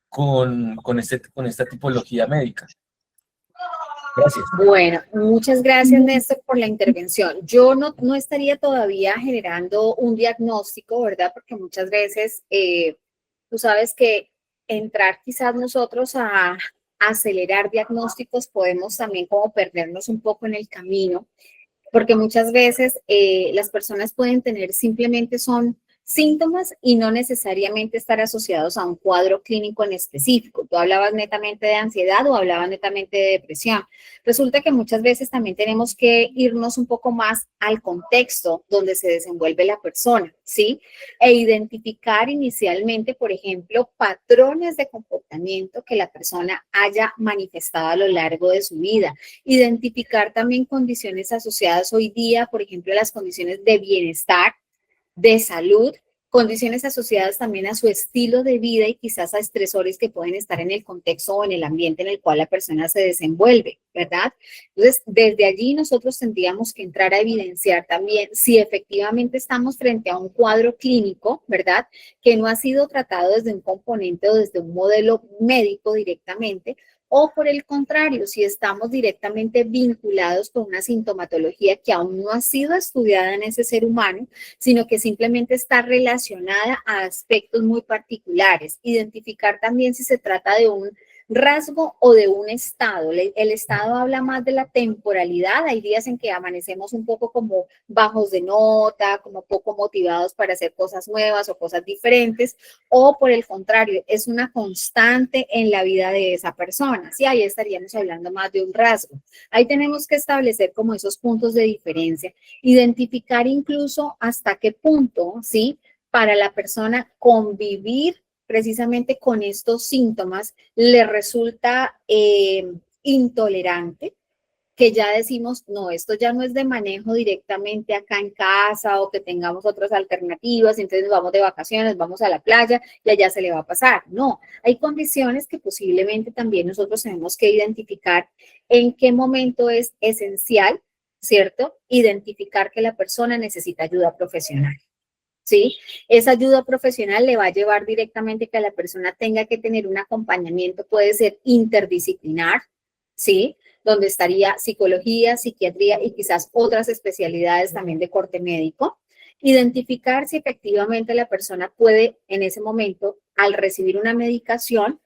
con esta tipología médica? Gracias. Bueno, muchas gracias, Néstor, por la intervención. Yo no estaría todavía generando un diagnóstico, ¿verdad? Porque muchas veces tú sabes que entrar quizás nosotros a acelerar diagnósticos podemos también como perdernos un poco en el camino, porque muchas veces las personas pueden tener simplemente son síntomas y no necesariamente estar asociados a un cuadro clínico en específico. Tú hablabas netamente de ansiedad o hablabas netamente de depresión. Resulta que muchas veces también tenemos que irnos un poco más al contexto donde se desenvuelve la persona, ¿sí? E identificar inicialmente, por ejemplo, patrones de comportamiento que la persona haya manifestado a lo largo de su vida. Identificar también condiciones asociadas hoy día, por ejemplo, las condiciones de bienestar, de salud, condiciones asociadas también a su estilo de vida y quizás a estresores que pueden estar en el contexto o en el ambiente en el cual la persona se desenvuelve, ¿verdad? Entonces, desde allí nosotros tendríamos que entrar a evidenciar también si efectivamente estamos frente a un cuadro clínico, ¿verdad? Que no ha sido tratado desde un componente o desde un modelo médico directamente, O por el contrario, si estamos directamente vinculados con una sintomatología que aún no ha sido estudiada en ese ser humano, sino que simplemente está relacionada a aspectos muy particulares. Identificar también si se trata de un rasgo o de un estado. El estado habla más de la temporalidad. Hay días en que amanecemos un poco como bajos de nota, como poco motivados para hacer cosas nuevas o cosas diferentes, o por el contrario, es una constante en la vida de esa persona. Sí, ahí estaríamos hablando más de un rasgo. Ahí tenemos que establecer como esos puntos de diferencia, identificar incluso hasta qué punto, ¿sí?, para la persona convivir precisamente con estos síntomas le resulta intolerante, que ya decimos, no, esto ya no es de manejo directamente acá en casa o que tengamos otras alternativas, entonces vamos de vacaciones, vamos a la playa y allá se le va a pasar. No, hay condiciones que posiblemente también nosotros tenemos que identificar en qué momento es esencial, ¿cierto? Identificar que la persona necesita ayuda profesional. ¿Sí? Esa ayuda profesional le va a llevar directamente que la persona tenga que tener un acompañamiento, puede ser interdisciplinar, ¿sí? Donde estaría psicología, psiquiatría y quizás otras especialidades también de corte médico. Identificar si efectivamente la persona puede en ese momento, al recibir una medicación,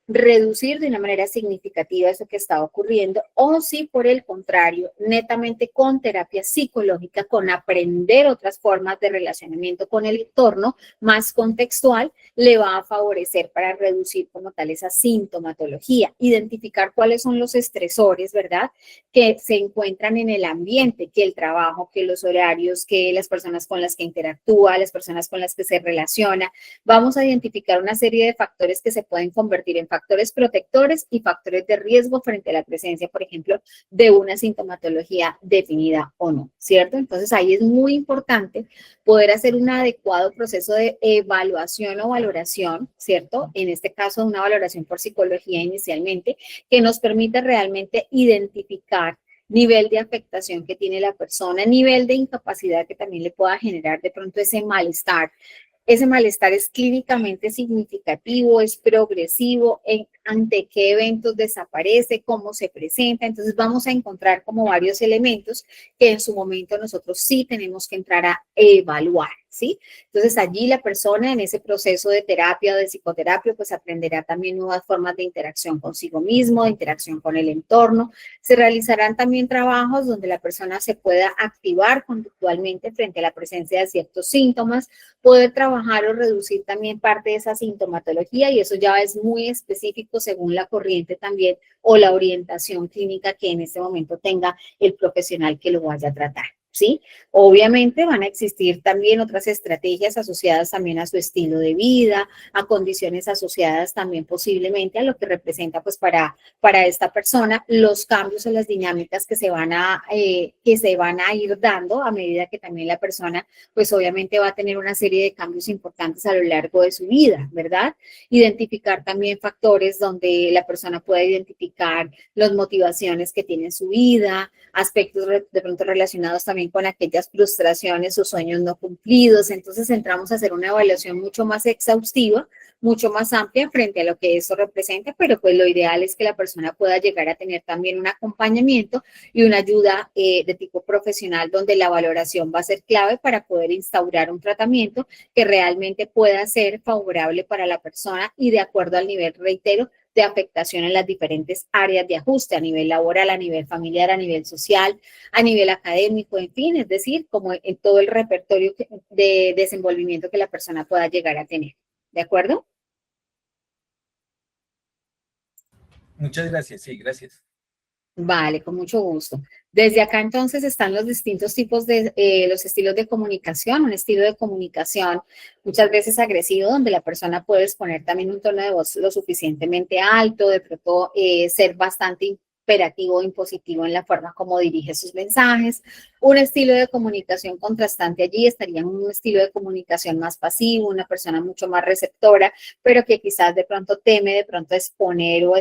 reducir de una manera significativa eso que está ocurriendo, o si por el contrario, netamente con terapia psicológica, con aprender otras formas de relacionamiento con el entorno más contextual, le va a favorecer para reducir como tal esa sintomatología, identificar cuáles son los estresores, ¿verdad?, que se encuentran en el ambiente, que el trabajo, que los horarios, que las personas con las que interactúa, las personas con las que se relaciona. Vamos a identificar una serie de factores que se pueden convertir en factores protectores y factores de riesgo frente a la presencia, por ejemplo, de una sintomatología definida o no, ¿cierto? Entonces ahí es muy importante poder hacer un adecuado proceso de evaluación o valoración, ¿cierto? En este caso, una valoración por psicología inicialmente, que nos permita realmente identificar nivel de afectación que tiene la persona, nivel de incapacidad que también le pueda generar de pronto ese malestar. Ese malestar es clínicamente significativo, es progresivo, ante qué eventos desaparece, cómo se presenta. Entonces vamos a encontrar como varios elementos que en su momento nosotros sí tenemos que entrar a evaluar, ¿sí? Entonces allí la persona en ese proceso de terapia o de psicoterapia pues aprenderá también nuevas formas de interacción consigo mismo, de interacción con el entorno. Se realizarán también trabajos donde la persona se pueda activar conductualmente frente a la presencia de ciertos síntomas, poder trabajar o reducir también parte de esa sintomatología, y eso ya es muy específico según la corriente también o la orientación clínica que en este momento tenga el profesional que lo vaya a tratar, ¿sí? Obviamente van a existir también otras estrategias asociadas también a su estilo de vida, a condiciones asociadas también posiblemente a lo que representa pues para esta persona los cambios en las dinámicas que se van a ir dando a medida que también la persona pues obviamente va a tener una serie de cambios importantes a lo largo de su vida, ¿verdad? Identificar también factores donde la persona pueda identificar las motivaciones que tiene en su vida, aspectos de pronto relacionados también con aquellas frustraciones o sueños no cumplidos. Entonces entramos a hacer una evaluación mucho más exhaustiva, mucho más amplia frente a lo que eso representa, pero pues lo ideal es que la persona pueda llegar a tener también un acompañamiento y una ayuda de tipo profesional donde la valoración va a ser clave para poder instaurar un tratamiento que realmente pueda ser favorable para la persona y de acuerdo al nivel, reitero, de afectación en las diferentes áreas de ajuste, a nivel laboral, a nivel familiar, a nivel social, a nivel académico, en fin, es decir, como en todo el repertorio de desenvolvimiento que la persona pueda llegar a tener. ¿De acuerdo? Muchas gracias, sí, gracias. Vale, con mucho gusto. Desde acá entonces están los distintos tipos de, los estilos de comunicación, un estilo de comunicación muchas veces agresivo, donde la persona puede exponer también un tono de voz lo suficientemente alto, de pronto ser bastante imperativo o impositivo en la forma como dirige sus mensajes. un estilo de comunicación contrastante allí, estaría un estilo de comunicación más pasivo, una persona mucho más receptora, pero que quizás de pronto teme de pronto exponer o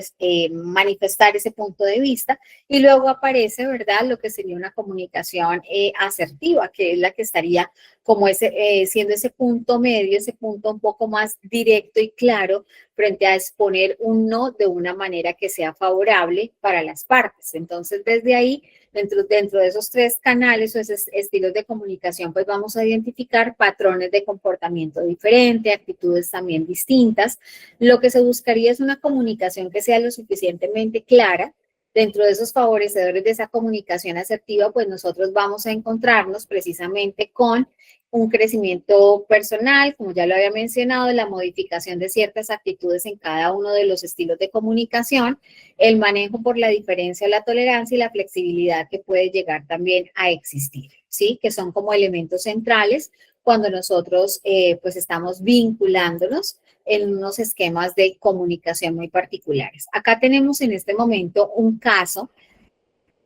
manifestar ese punto de vista. Y luego aparece, ¿verdad?, lo que sería una comunicación asertiva, que es la que estaría como siendo ese punto medio, ese punto un poco más directo y claro frente a exponer un no de una manera que sea favorable para las partes. Entonces, desde ahí, dentro de esos tres canales o esos estilos de comunicación, pues vamos a identificar patrones de comportamiento diferente, actitudes también distintas. Lo que se buscaría es una comunicación que sea lo suficientemente clara. Dentro de esos favorecedores de esa comunicación asertiva, pues nosotros vamos a encontrarnos precisamente con un crecimiento personal, como ya lo había mencionado, la modificación de ciertas actitudes en cada uno de los estilos de comunicación, el manejo por la diferencia, la tolerancia y la flexibilidad que puede llegar también a existir, ¿sí? Que son como elementos centrales cuando nosotros pues estamos vinculándonos en unos esquemas de comunicación muy particulares. Acá tenemos en este momento un caso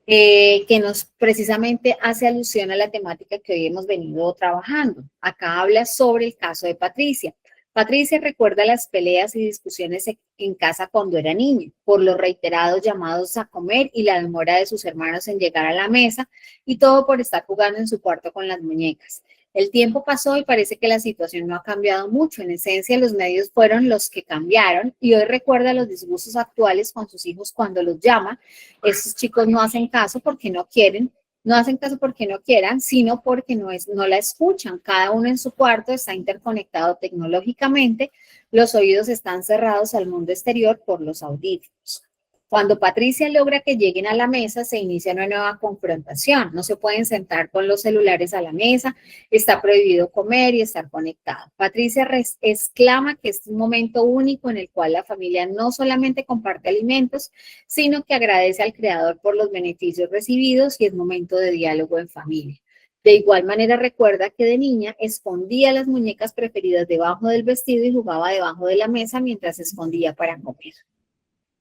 que nos precisamente hace alusión a la temática que hoy hemos venido trabajando. Acá habla sobre el caso de Patricia. Patricia recuerda las peleas y discusiones en casa cuando era niña, por los reiterados llamados a comer y la demora de sus hermanos en llegar a la mesa, y todo por estar jugando en su cuarto con las muñecas. El tiempo pasó y parece que la situación no ha cambiado mucho. En esencia, los medios fueron los que cambiaron y hoy recuerda los disgustos actuales con sus hijos cuando los llama. Esos chicos no hacen caso porque no quieren, no hacen caso porque no quieran, sino porque no la escuchan. Cada uno en su cuarto está interconectado tecnológicamente, los oídos están cerrados al mundo exterior por los audífonos. Cuando Patricia logra que lleguen a la mesa, se inicia una nueva confrontación. No se pueden sentar con los celulares a la mesa, está prohibido comer y estar conectado. Patricia exclama que es un momento único en el cual la familia no solamente comparte alimentos, sino que agradece al Creador por los beneficios recibidos y es momento de diálogo en familia. De igual manera recuerda que de niña escondía las muñecas preferidas debajo del vestido y jugaba debajo de la mesa mientras se escondía para comer.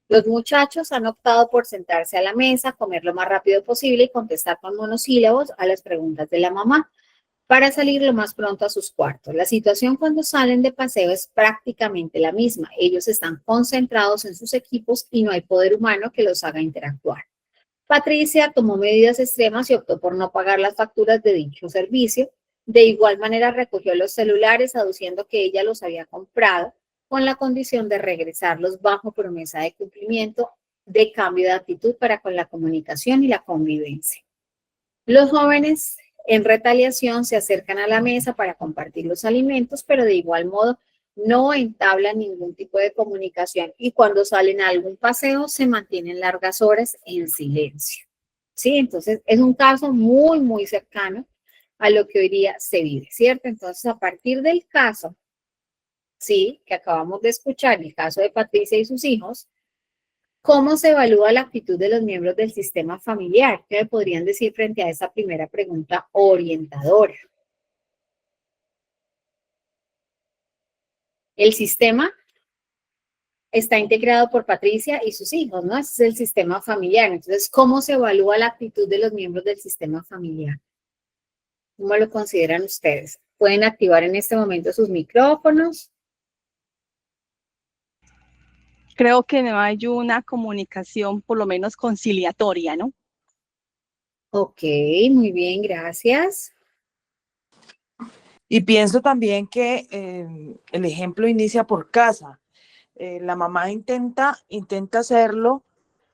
Los muchachos han optado por sentarse a la mesa, comer lo más rápido posible y contestar con monosílabos a las preguntas de la mamá para salir lo más pronto a sus cuartos. La situación cuando salen de paseo es prácticamente la misma. Ellos están concentrados en sus equipos y no hay poder humano que los haga interactuar. Patricia tomó medidas extremas y optó por no pagar las facturas de dicho servicio. De igual manera recogió los celulares aduciendo que ella los había comprado con la condición de regresarlos bajo promesa de cumplimiento de cambio de actitud para con la comunicación y la convivencia. Los jóvenes en retaliación se acercan a la mesa para compartir los alimentos, pero de igual modo no entablan ningún tipo de comunicación y cuando salen a algún paseo se mantienen largas horas en silencio. ¿Sí? Entonces es un caso muy, muy cercano a lo que hoy día se vive, ¿cierto? Entonces a partir del caso, sí, que acabamos de escuchar, el caso de Patricia y sus hijos, ¿cómo se evalúa la actitud de los miembros del sistema familiar? ¿Qué me podrían decir frente a esa primera pregunta orientadora? El sistema está integrado por Patricia y sus hijos, ¿no? Ese es el sistema familiar. Entonces, ¿cómo se evalúa la actitud de los miembros del sistema familiar? ¿Cómo lo consideran ustedes? Pueden activar en este momento sus micrófonos. Creo que no hay una comunicación por lo menos conciliatoria, ¿no? Ok, muy bien, gracias. Y pienso también que el ejemplo inicia por casa. La mamá intenta hacerlo,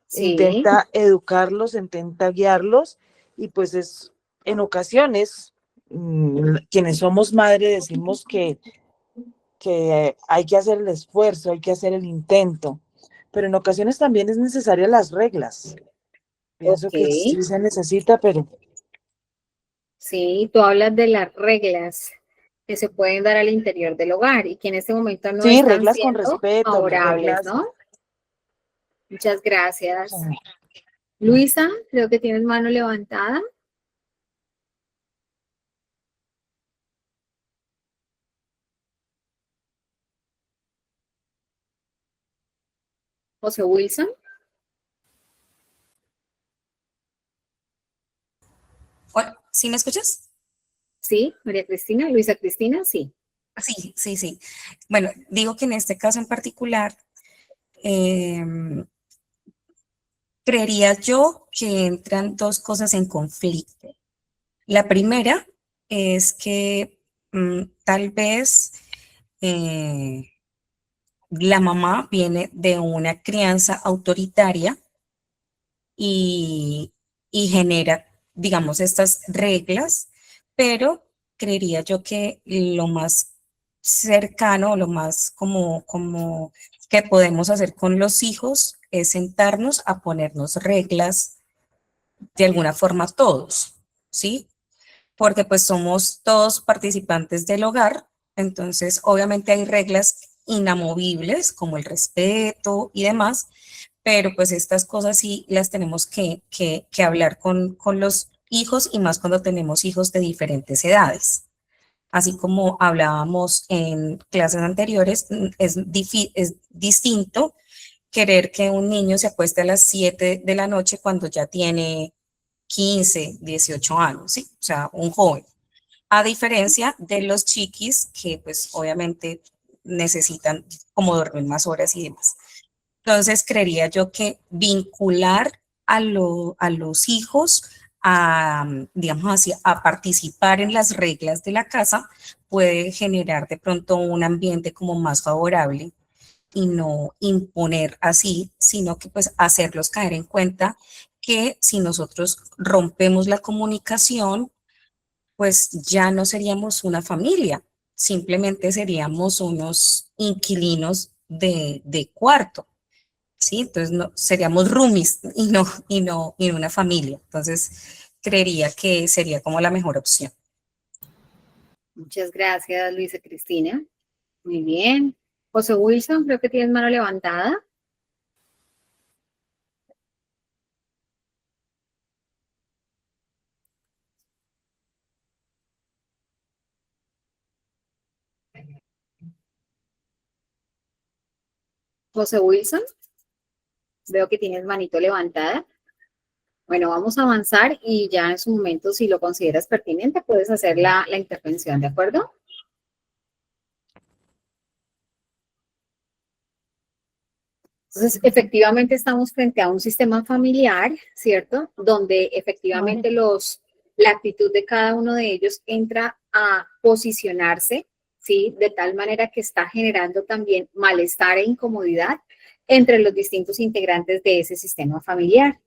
Sí, intenta educarlos, intenta guiarlos y pues es en ocasiones quienes somos madres decimos que hay que hacer el esfuerzo, hay que hacer el intento, pero en ocasiones también es necesaria las reglas. Pienso ok. que sí se necesita, pero Sí, tú hablas de las reglas que se pueden dar al interior del hogar y que en este momento no sí, están reglas con siendo respeto, favorables, reglas. ¿no? Muchas gracias. Luisa, creo que tienes mano levantada. José Wilson. ¿Sí me escuchas? Sí, María Cristina, Luisa Cristina, sí. Sí, sí, sí. Bueno, digo que en este caso en particular, em, creería yo que entran dos cosas en conflicto. La primera es que tal vez la mamá viene de una crianza autoritaria y, y genera, digamos, estas reglas, pero creería yo que lo más cercano, lo más como que podemos hacer con los hijos es sentarnos a ponernos reglas de alguna forma todos, ¿sí? Porque pues somos todos participantes del hogar, entonces obviamente hay reglas inamovibles como el respeto y demás, pero pues estas cosas sí las tenemos que hablar con los hijos y más cuando tenemos hijos de diferentes edades. Así como hablábamos en clases anteriores, es distinto querer que un niño se acueste a las 7 de la noche cuando ya tiene 15, 18 años, ¿sí? O sea, un joven. A diferencia de los chiquis que pues obviamente necesitan como dormir más horas y demás. Entonces, creería yo que vincular a los hijos a, digamos así, a participar en las reglas de la casa puede generar de pronto un ambiente como más favorable y no imponer así, sino que pues hacerlos caer en cuenta que si nosotros rompemos la comunicación, pues ya no seríamos una familia, simplemente seríamos unos inquilinos de cuarto, ¿sí? Entonces no, seríamos roomies y no una familia. Entonces creería que sería como la mejor opción. Muchas gracias, Luisa Cristina. Muy bien. José Wilson, creo que tienes mano levantada. José Wilson, veo que tienes manito levantada. Bueno, vamos a avanzar y ya en su momento, si lo consideras pertinente, puedes hacer la intervención, ¿de acuerdo? Entonces, efectivamente estamos frente a un sistema familiar, ¿cierto? Donde efectivamente la actitud de cada uno de ellos entra a posicionarse, ¿sí? De tal manera que está generando también malestar e incomodidad entre los distintos integrantes de ese sistema familiar.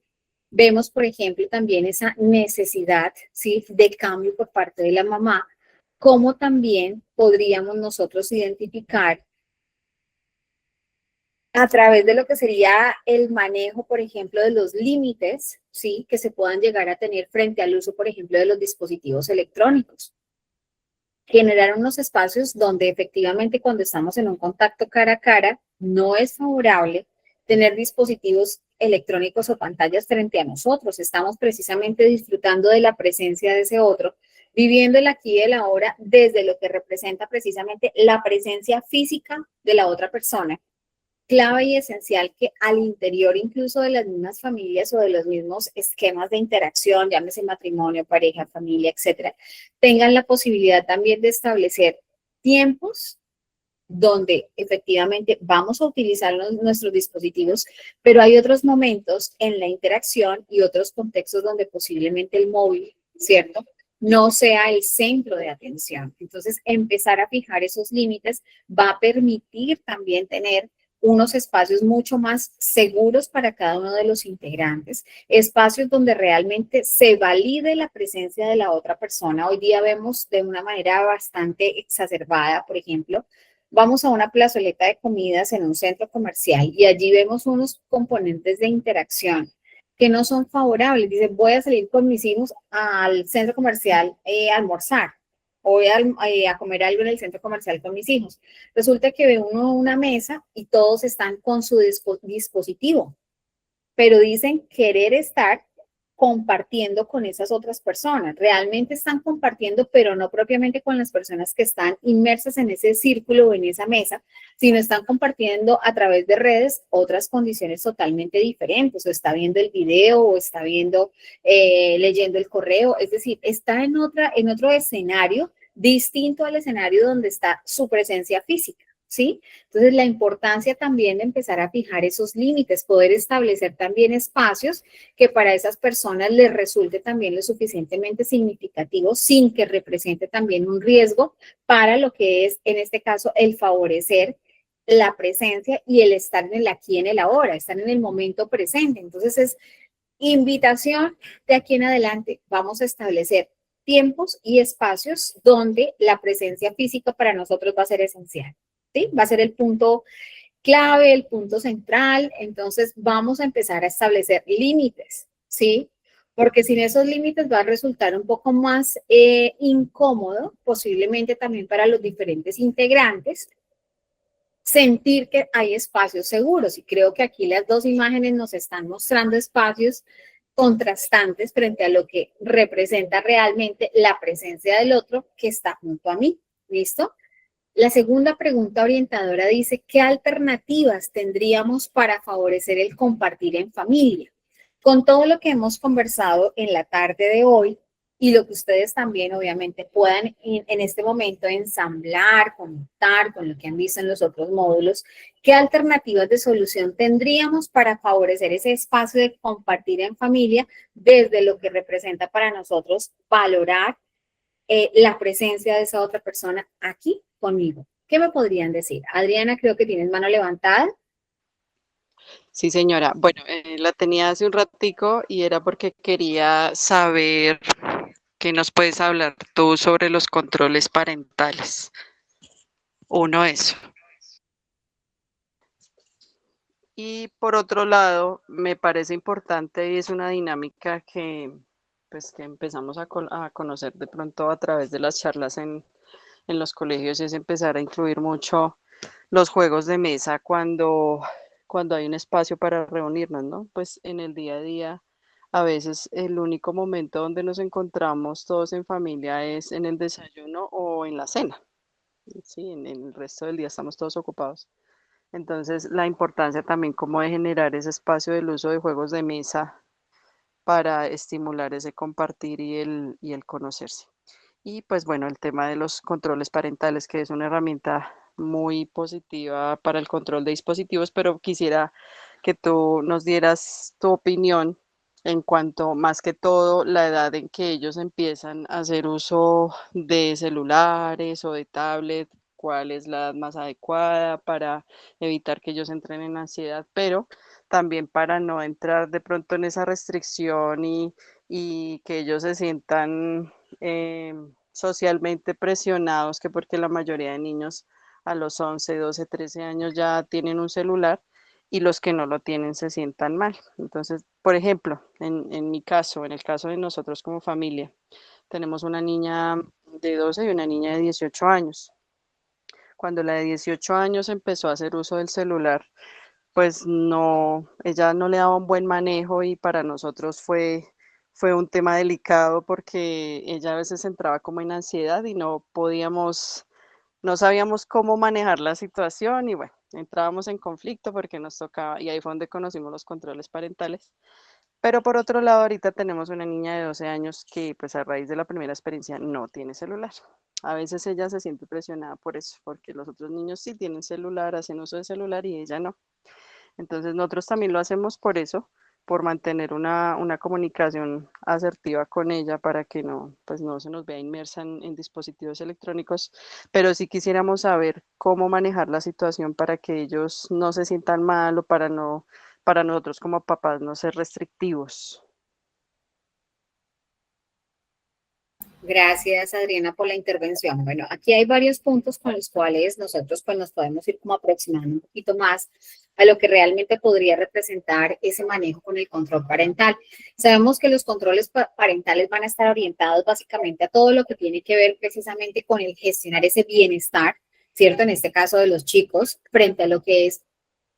Vemos, por ejemplo, también esa necesidad, ¿sí? De cambio por parte de la mamá, cómo también podríamos nosotros identificar a través de lo que sería el manejo, por ejemplo, de los límites, ¿sí? Que se puedan llegar a tener frente al uso, por ejemplo, de los dispositivos electrónicos. Generar unos espacios donde efectivamente cuando estamos en un contacto cara a cara, no es favorable tener dispositivos electrónicos o pantallas frente a nosotros. Estamos precisamente disfrutando de la presencia de ese otro, viviendo el aquí y el ahora desde lo que representa precisamente la presencia física de la otra persona, clave y esencial que al interior incluso de las mismas familias o de los mismos esquemas de interacción, llámese matrimonio, pareja, familia, etcétera, tengan la posibilidad también de establecer tiempos donde efectivamente vamos a utilizar nuestros dispositivos, pero hay otros momentos en la interacción y otros contextos donde posiblemente el móvil, ¿cierto?, no sea el centro de atención. Entonces, empezar a fijar esos límites va a permitir también tener unos espacios mucho más seguros para cada uno de los integrantes, espacios donde realmente se valide la presencia de la otra persona. Hoy día vemos de una manera bastante exacerbada, por ejemplo, vamos a una plazoleta de comidas en un centro comercial y allí vemos unos componentes de interacción que no son favorables. Dice, voy a salir con mis hijos al centro comercial a almorzar, o voy a comer algo en el centro comercial con mis hijos. Resulta que ve uno una mesa y todos están con su dispositivo, pero dicen querer estar compartiendo con esas otras personas. Realmente están compartiendo, pero no propiamente con las personas que están inmersas en ese círculo o en esa mesa, sino están compartiendo a través de redes otras condiciones totalmente diferentes, o está viendo el video, o está viendo, leyendo el correo, es decir, está en otro escenario distinto al escenario donde está su presencia física. ¿Sí? Entonces, la importancia también de empezar a fijar esos límites, poder establecer también espacios que para esas personas les resulte también lo suficientemente significativo sin que represente también un riesgo para lo que es, en este caso, el favorecer la presencia y el estar en el aquí, en el ahora, estar en el momento presente. Entonces, es invitación de aquí en adelante. Vamos a establecer tiempos y espacios donde la presencia física para nosotros va a ser esencial. ¿Sí? Va a ser el punto clave, el punto central. Entonces vamos a empezar a establecer límites, ¿sí? Porque sin esos límites va a resultar un poco más incómodo, posiblemente también para los diferentes integrantes, sentir que hay espacios seguros. Y creo que aquí las dos imágenes nos están mostrando espacios contrastantes frente a lo que representa realmente la presencia del otro que está junto a mí. ¿Listo? La segunda pregunta orientadora dice, ¿qué alternativas tendríamos para favorecer el compartir en familia? Con todo lo que hemos conversado en la tarde de hoy y lo que ustedes también obviamente puedan en este momento ensamblar, conectar con lo que han visto en los otros módulos, ¿qué alternativas de solución tendríamos para favorecer ese espacio de compartir en familia desde lo que representa para nosotros valorar la presencia de esa otra persona aquí conmigo? ¿Qué me podrían decir? Adriana, creo que tienes mano levantada. Sí, señora. Bueno, la tenía hace un ratico y era porque quería saber qué nos puedes hablar tú sobre los controles parentales. Uno, eso. Y por otro lado, me parece importante y es una dinámica que, pues, que empezamos a conocer de pronto a través de las charlas en los colegios, es empezar a incluir mucho los juegos de mesa cuando hay un espacio para reunirnos, ¿no? Pues en el día a día, a veces el único momento donde nos encontramos todos en familia es en el desayuno o en la cena, ¿sí? En el resto del día estamos todos ocupados. Entonces, la importancia también como de generar ese espacio del uso de juegos de mesa para estimular ese compartir y el conocerse. Y pues bueno, el tema de los controles parentales, que es una herramienta muy positiva para el control de dispositivos, pero quisiera que tú nos dieras tu opinión en cuanto, más que todo, la edad en que ellos empiezan a hacer uso de celulares o de tablet, cuál es la edad más adecuada para evitar que ellos entren en ansiedad, pero también para no entrar de pronto en esa restricción y que ellos se sientan socialmente presionados, que porque la mayoría de niños a los 11, 12, 13 años ya tienen un celular y los que no lo tienen se sientan mal. Entonces, por ejemplo, en mi caso, en el caso de nosotros como familia, tenemos una niña de 12 y una niña de 18 años. Cuando la de 18 años empezó a hacer uso del celular, pues no, ella no le daba un buen manejo y para nosotros fue un tema delicado porque ella a veces entraba como en ansiedad y no sabíamos cómo manejar la situación y bueno, entrábamos en conflicto porque nos tocaba, y ahí fue donde conocimos los controles parentales. Pero por otro lado, ahorita tenemos una niña de 12 años que pues a raíz de la primera experiencia no tiene celular. A veces ella se siente presionada por eso, porque los otros niños sí tienen celular, hacen uso de celular y ella no. Entonces nosotros también lo hacemos por eso, por mantener una comunicación asertiva con ella para que no, pues no se nos vea inmersa en dispositivos electrónicos, pero sí quisiéramos saber cómo manejar la situación para que ellos no se sientan mal o para nosotros como papás no ser restrictivos. Gracias, Adriana, por la intervención. Bueno, aquí hay varios puntos con los cuales nosotros pues nos podemos ir como aproximando un poquito más a lo que realmente podría representar ese manejo con el control parental. Sabemos que los controles parentales van a estar orientados básicamente a todo lo que tiene que ver precisamente con el gestionar ese bienestar, ¿cierto? En este caso de los chicos, frente a lo que es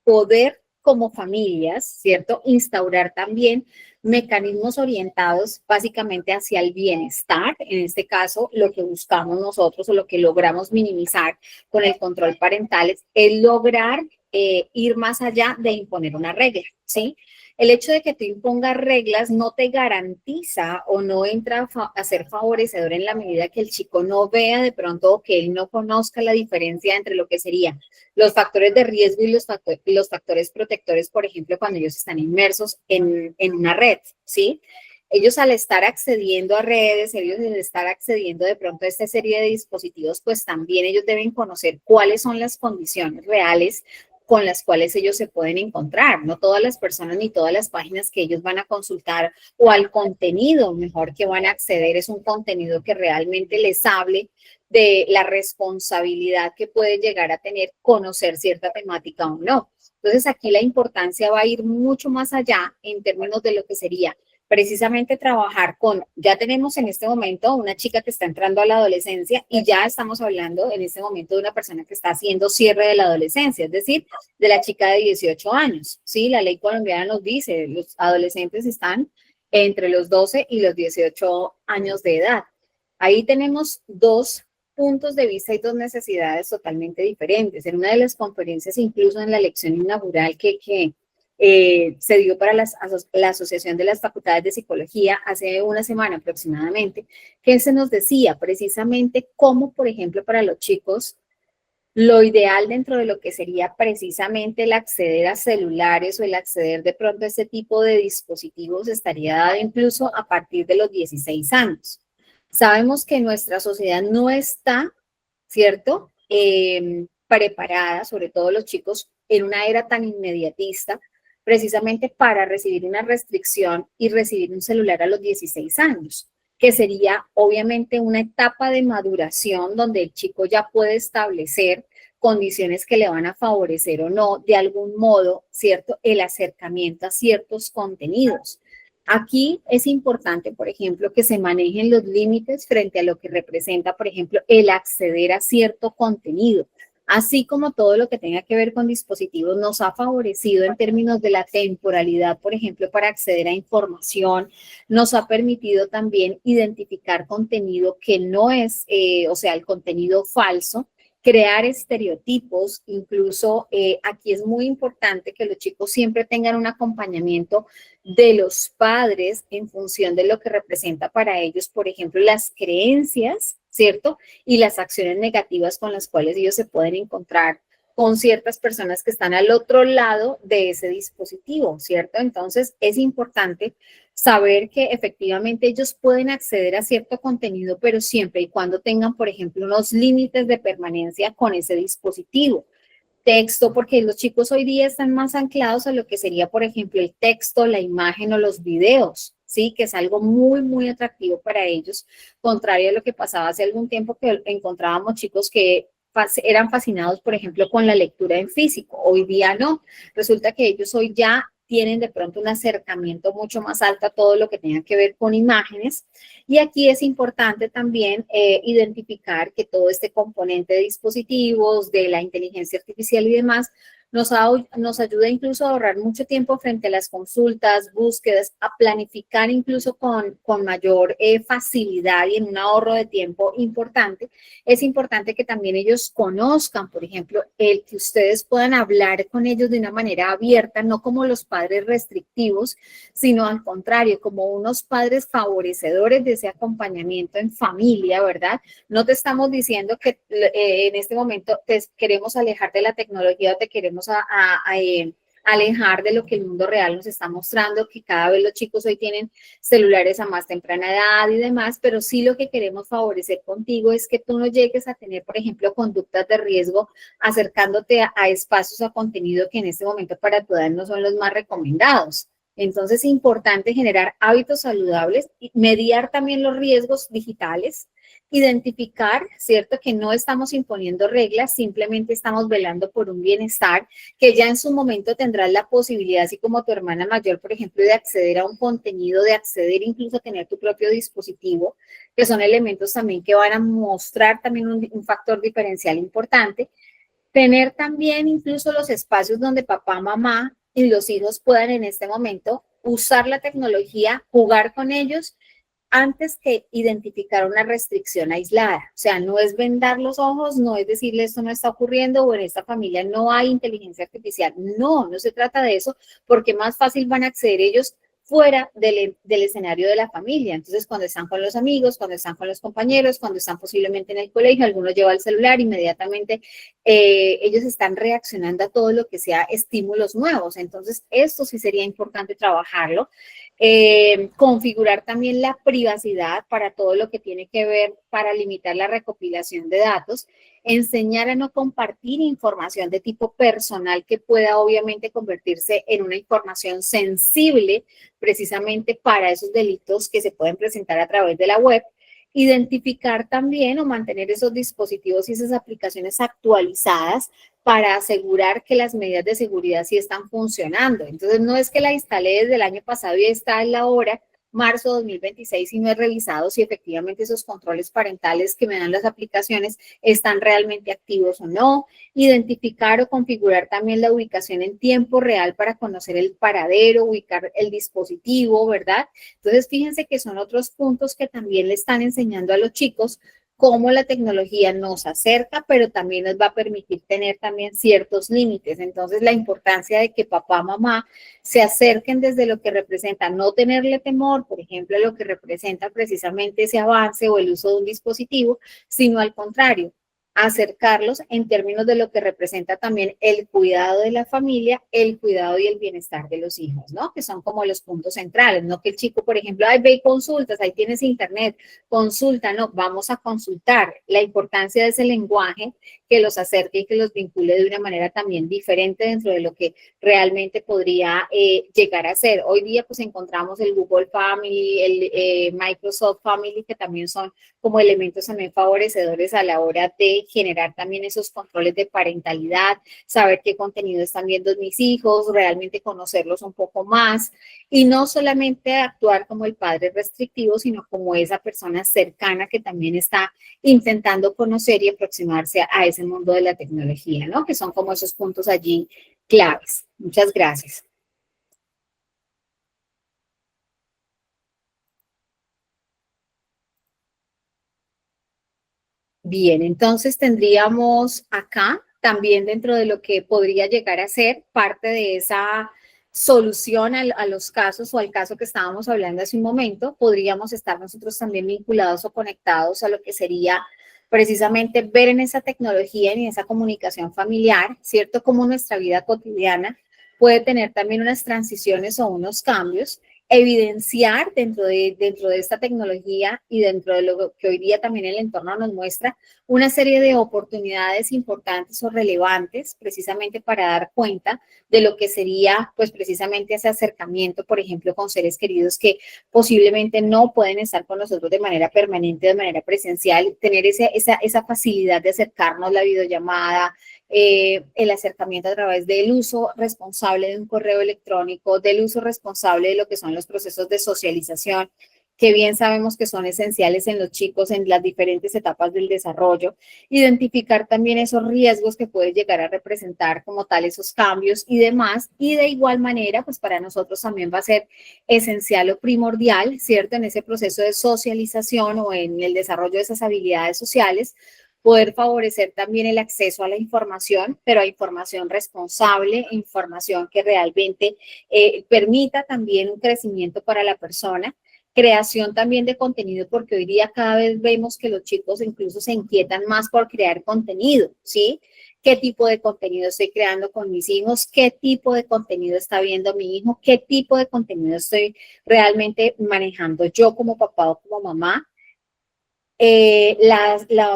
poder como familias, ¿cierto? Instaurar también mecanismos orientados básicamente hacia el bienestar. En este caso, lo que buscamos nosotros o lo que logramos minimizar con el control parental es lograr ir más allá de imponer una regla, ¿sí? El hecho de que tú impongas reglas no te garantiza o no entra a ser favorecedor en la medida que el chico no vea de pronto o que él no conozca la diferencia entre lo que serían los factores de riesgo y los factores protectores, por ejemplo, cuando ellos están inmersos en una red, ¿sí? Ellos al estar accediendo a redes, ellos al estar accediendo de pronto a esta serie de dispositivos, pues también ellos deben conocer cuáles son las condiciones reales con las cuales ellos se pueden encontrar. No todas las personas ni todas las páginas que ellos van a consultar o al contenido mejor que van a acceder es un contenido que realmente les hable de la responsabilidad que puede llegar a tener conocer cierta temática o no. Entonces aquí la importancia va a ir mucho más allá en términos de lo que sería precisamente trabajar con, ya tenemos en este momento una chica que está entrando a la adolescencia y ya estamos hablando en este momento de una persona que está haciendo cierre de la adolescencia, es decir, de la chica de 18 años, ¿sí? La ley colombiana nos dice, los adolescentes están entre los 12 y los 18 años de edad. Ahí tenemos dos puntos de vista y dos necesidades totalmente diferentes. En una de las conferencias, incluso en la lección inaugural que se dio para la Asociación de las Facultades de Psicología hace una semana aproximadamente, que se nos decía precisamente cómo, por ejemplo, para los chicos, lo ideal dentro de lo que sería precisamente el acceder a celulares o el acceder de pronto a este tipo de dispositivos estaría dado incluso a partir de los 16 años. Sabemos que nuestra sociedad no está, ¿cierto?, preparada, sobre todo los chicos, en una era tan inmediatista, precisamente para recibir una restricción y recibir un celular a los 16 años, que sería obviamente una etapa de maduración donde el chico ya puede establecer condiciones que le van a favorecer o no, de algún modo, ¿cierto?, el acercamiento a ciertos contenidos. Aquí es importante, por ejemplo, que se manejen los límites frente a lo que representa, por ejemplo, el acceder a cierto contenido. Así como todo lo que tenga que ver con dispositivos nos ha favorecido en términos de la temporalidad, por ejemplo, para acceder a información, nos ha permitido también identificar contenido que no es, o sea, el contenido falso, crear estereotipos, incluso aquí es muy importante que los chicos siempre tengan un acompañamiento de los padres en función de lo que representa para ellos, por ejemplo, las creencias, ¿cierto? Y las acciones negativas con las cuales ellos se pueden encontrar con ciertas personas que están al otro lado de ese dispositivo, ¿cierto? Entonces, es importante saber que efectivamente ellos pueden acceder a cierto contenido, pero siempre y cuando tengan, por ejemplo, unos límites de permanencia con ese dispositivo. Texto, porque los chicos hoy día están más anclados a lo que sería, por ejemplo, el texto, la imagen o los videos, ¿sí? Que es algo muy, muy atractivo para ellos, contrario a lo que pasaba hace algún tiempo que encontrábamos chicos que eran fascinados, por ejemplo, con la lectura en físico. Hoy día no. Resulta que ellos hoy ya tienen de pronto un acercamiento mucho más alto a todo lo que tenga que ver con imágenes. Y aquí es importante también identificar que todo este componente de dispositivos, de la inteligencia artificial y demás, nos ayuda incluso a ahorrar mucho tiempo frente a las consultas, búsquedas, a planificar incluso con mayor facilidad y en un ahorro de tiempo importante. Es importante que también ellos conozcan, por ejemplo, el que ustedes puedan hablar con ellos de una manera abierta, no como los padres restrictivos, sino al contrario, como unos padres favorecedores de ese acompañamiento en familia, ¿verdad? No te estamos diciendo que en este momento te queremos alejar de la tecnología o te queremos alejar de lo que el mundo real nos está mostrando, que cada vez los chicos hoy tienen celulares a más temprana edad y demás, pero sí lo que queremos favorecer contigo es que tú no llegues a tener, por ejemplo, conductas de riesgo acercándote a espacios o contenido que en este momento para tu edad no son los más recomendados. Entonces es importante generar hábitos saludables, mediar también los riesgos digitales, identificar, ¿cierto?, que no estamos imponiendo reglas, simplemente estamos velando por un bienestar, que ya en su momento tendrás la posibilidad, así como tu hermana mayor, por ejemplo, de acceder a un contenido, de acceder incluso a tener tu propio dispositivo, que son elementos también que van a mostrar también un factor diferencial importante. Tener también incluso los espacios donde papá, mamá y los hijos puedan en este momento usar la tecnología, jugar con ellos, antes que identificar una restricción aislada. O sea, no es vendar los ojos, no es decirle esto no está ocurriendo o en esta familia no hay inteligencia artificial. No, no se trata de eso, porque más fácil van a acceder ellos fuera del escenario de la familia. Entonces, cuando están con los amigos, cuando están con los compañeros, cuando están posiblemente en el colegio, algunos llevan el celular, inmediatamente ellos están reaccionando a todo lo que sea estímulos nuevos. Entonces, esto sí sería importante trabajarlo. Configurar también la privacidad para todo lo que tiene que ver para limitar la recopilación de datos, enseñar a no compartir información de tipo personal que pueda obviamente convertirse en una información sensible precisamente para esos delitos que se pueden presentar a través de la web. Identificar también o mantener esos dispositivos y esas aplicaciones actualizadas para asegurar que las medidas de seguridad sí están funcionando. Entonces, no es que la instalé desde el año pasado y está en la hora, marzo 2026, y no he revisado si efectivamente esos controles parentales que me dan las aplicaciones están realmente activos o no. Identificar o configurar también la ubicación en tiempo real para conocer el paradero, ubicar el dispositivo, ¿verdad? Entonces, fíjense que son otros puntos que también le están enseñando a los chicos cómo la tecnología nos acerca, pero también nos va a permitir tener también ciertos límites. Entonces, la importancia de que papá, mamá se acerquen desde lo que representa no tenerle temor, por ejemplo, a lo que representa precisamente ese avance o el uso de un dispositivo, sino al contrario, acercarlos en términos de lo que representa también el cuidado de la familia, el cuidado y el bienestar de los hijos, ¿no? Que son como los puntos centrales, no que el chico, por ejemplo, ay, ve y consultas, ahí tienes internet, consulta, no, vamos a consultar. La importancia de ese lenguaje que los acerque y que los vincule de una manera también diferente dentro de lo que realmente podría llegar a ser. Hoy día pues encontramos el Google Family, el Microsoft Family, que también son como elementos también favorecedores a la hora de generar también esos controles de parentalidad, saber qué contenido están viendo mis hijos, realmente conocerlos un poco más y no solamente actuar como el padre restrictivo, sino como esa persona cercana que también está intentando conocer y aproximarse a ese mundo de la tecnología, ¿no? Que son como esos puntos allí claves. Muchas gracias. Bien, entonces tendríamos acá también dentro de lo que podría llegar a ser parte de esa solución a los casos o al caso que estábamos hablando hace un momento, podríamos estar nosotros también vinculados o conectados a lo que sería precisamente ver en esa tecnología y en esa comunicación familiar, ¿cierto? Como nuestra vida cotidiana puede tener también unas transiciones o unos cambios, evidenciar dentro de esta tecnología y dentro de lo que hoy día también el entorno nos muestra, una serie de oportunidades importantes o relevantes precisamente para dar cuenta de lo que sería pues precisamente ese acercamiento, por ejemplo, con seres queridos que posiblemente no pueden estar con nosotros de manera permanente, de manera presencial, tener esa facilidad de acercarnos, la videollamada, el acercamiento a través del uso responsable de un correo electrónico, del uso responsable de lo que son los procesos de socialización, que bien sabemos que son esenciales en los chicos en las diferentes etapas del desarrollo, identificar también esos riesgos que puede llegar a representar como tal esos cambios y demás, y de igual manera, pues para nosotros también va a ser esencial o primordial, ¿cierto? En ese proceso de socialización o en el desarrollo de esas habilidades sociales, poder favorecer también el acceso a la información, pero a información responsable, información que realmente permita también un crecimiento para la persona, creación también de contenido, porque hoy día cada vez vemos que los chicos incluso se inquietan más por crear contenido, ¿sí? ¿Qué tipo de contenido estoy creando con mis hijos? ¿Qué tipo de contenido está viendo mi hijo? ¿Qué tipo de contenido estoy realmente manejando yo como papá o como mamá?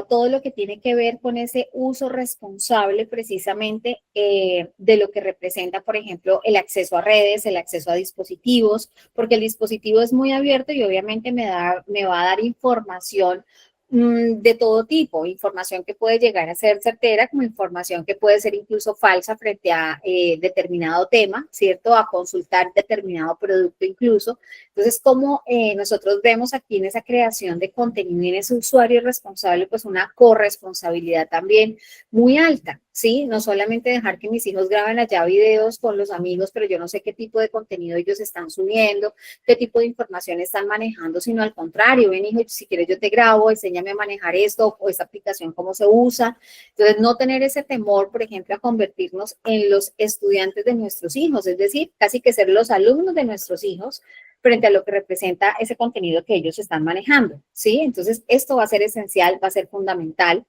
Todo lo que tiene que ver con ese uso responsable precisamente de lo que representa, por ejemplo, el acceso a redes, el acceso a dispositivos, porque el dispositivo es muy abierto y obviamente me va a dar información de todo tipo, información que puede llegar a ser certera, como información que puede ser incluso falsa frente a determinado tema, ¿cierto? A consultar determinado producto incluso. Entonces, como nosotros vemos aquí en esa creación de contenido y en ese usuario responsable, pues una corresponsabilidad también muy alta, ¿sí? No solamente dejar que mis hijos graben allá videos con los amigos, pero yo no sé qué tipo de contenido ellos están subiendo, qué tipo de información están manejando, sino al contrario, ven hijo, si quieres yo te grabo, enséñame a manejar esto o esta aplicación, cómo se usa. Entonces, no tener ese temor, por ejemplo, a convertirnos en los estudiantes de nuestros hijos, es decir, casi que ser los alumnos de nuestros hijos frente a lo que representa ese contenido que ellos están manejando, ¿sí? Entonces, esto va a ser esencial, va a ser fundamental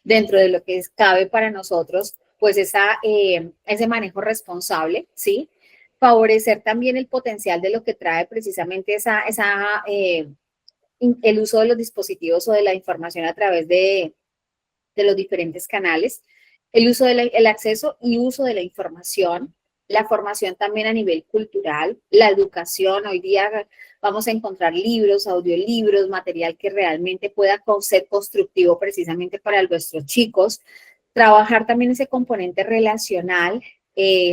dentro de lo que cabe para nosotros, pues ese manejo responsable, ¿sí? Favorecer también el potencial de lo que trae precisamente el uso de los dispositivos o de la información a través de los diferentes canales, el uso el acceso y uso de la información, la formación también a nivel cultural, la educación. Hoy día vamos a encontrar libros, audiolibros, material que realmente pueda ser constructivo precisamente para nuestros chicos. Trabajar también ese componente relacional,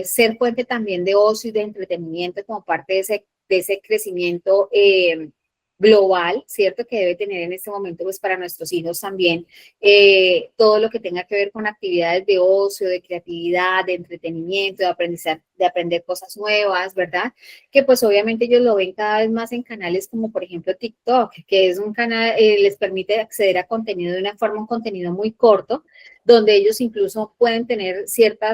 ser fuente también de ocio y de entretenimiento como parte de ese crecimiento global, ¿cierto? Que debe tener en este momento, pues para nuestros hijos también, todo lo que tenga que ver con actividades de ocio, de creatividad, de entretenimiento, de aprender cosas nuevas, ¿verdad? Que pues obviamente ellos lo ven cada vez más en canales como por ejemplo TikTok, que es un canal, les permite acceder a contenido de una forma, un contenido muy corto, donde ellos incluso pueden tener cierto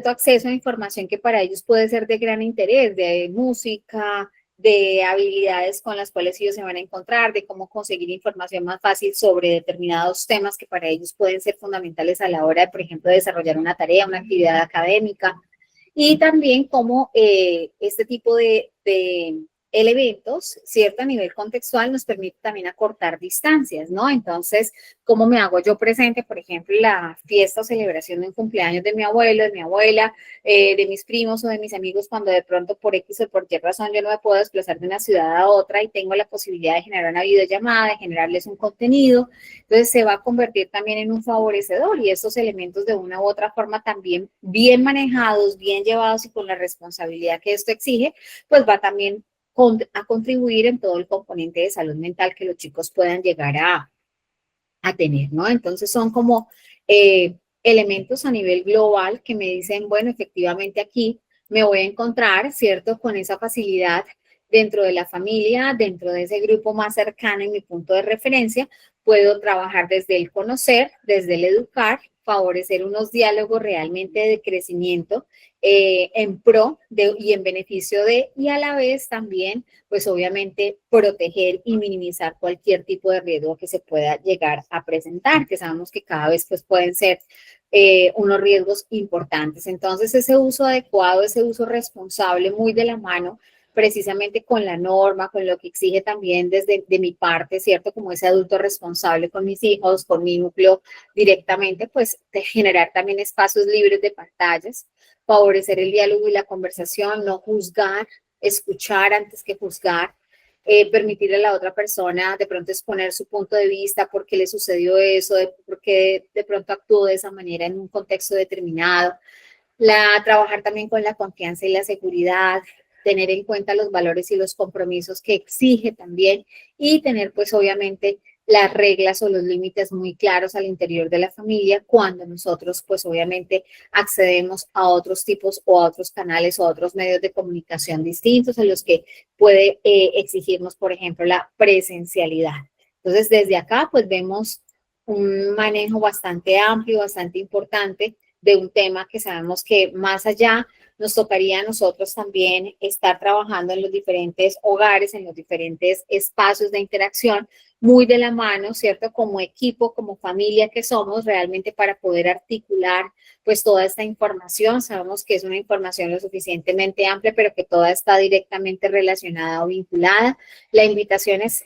acceso a información que para ellos puede ser de gran interés, de música, de habilidades con las cuales ellos se van a encontrar, de cómo conseguir información más fácil sobre determinados temas que para ellos pueden ser fundamentales a la hora de, por ejemplo, desarrollar una tarea, una actividad académica, y también cómo este tipo de elementos, ¿cierto? A nivel contextual nos permite también acortar distancias, ¿no? Entonces, ¿cómo me hago yo presente, por ejemplo, la fiesta o celebración de un cumpleaños de mi abuelo, de mi abuela, de mis primos o de mis amigos, cuando de pronto por X o por Y razón yo no me puedo desplazar de una ciudad a otra y tengo la posibilidad de generar una videollamada, de generarles un contenido? Entonces se va a convertir también en un favorecedor, y estos elementos de una u otra forma también bien manejados, bien llevados y con la responsabilidad que esto exige, pues va también a contribuir en todo el componente de salud mental que los chicos puedan llegar a tener, ¿no? Entonces son como elementos a nivel global que me dicen, bueno, efectivamente aquí me voy a encontrar, ¿cierto? Con esa facilidad dentro de la familia, dentro de ese grupo más cercano en mi punto de referencia, puedo trabajar desde el conocer, desde el educar, favorecer unos diálogos realmente de crecimiento en pro y en beneficio de, y a la vez también, pues obviamente, proteger y minimizar cualquier tipo de riesgo que se pueda llegar a presentar, que sabemos que cada vez pues pueden ser unos riesgos importantes. Entonces, ese uso adecuado, ese uso responsable, muy de la mano, precisamente con la norma, con lo que exige también desde de mi parte, ¿cierto? Como ese adulto responsable con mis hijos, con mi núcleo directamente, pues de generar también espacios libres de pantallas, favorecer el diálogo y la conversación, no juzgar, escuchar antes que juzgar, permitirle a la otra persona de pronto exponer su punto de vista, por qué le sucedió eso, por qué de pronto actuó de esa manera en un contexto determinado. Trabajar también con la confianza y la seguridad, tener en cuenta los valores y los compromisos que exige también, y tener pues obviamente las reglas o los límites muy claros al interior de la familia cuando nosotros pues obviamente accedemos a otros tipos o a otros canales o a otros medios de comunicación distintos en los que puede exigirnos, por ejemplo, la presencialidad. Entonces, desde acá pues vemos un manejo bastante amplio, bastante importante de un tema que sabemos que más allá nos tocaría a nosotros también estar trabajando en los diferentes hogares, en los diferentes espacios de interacción, muy de la mano, ¿cierto? Como equipo, como familia que somos, realmente para poder articular pues toda esta información. Sabemos que es una información lo suficientemente amplia, pero que toda está directamente relacionada o vinculada. La invitación es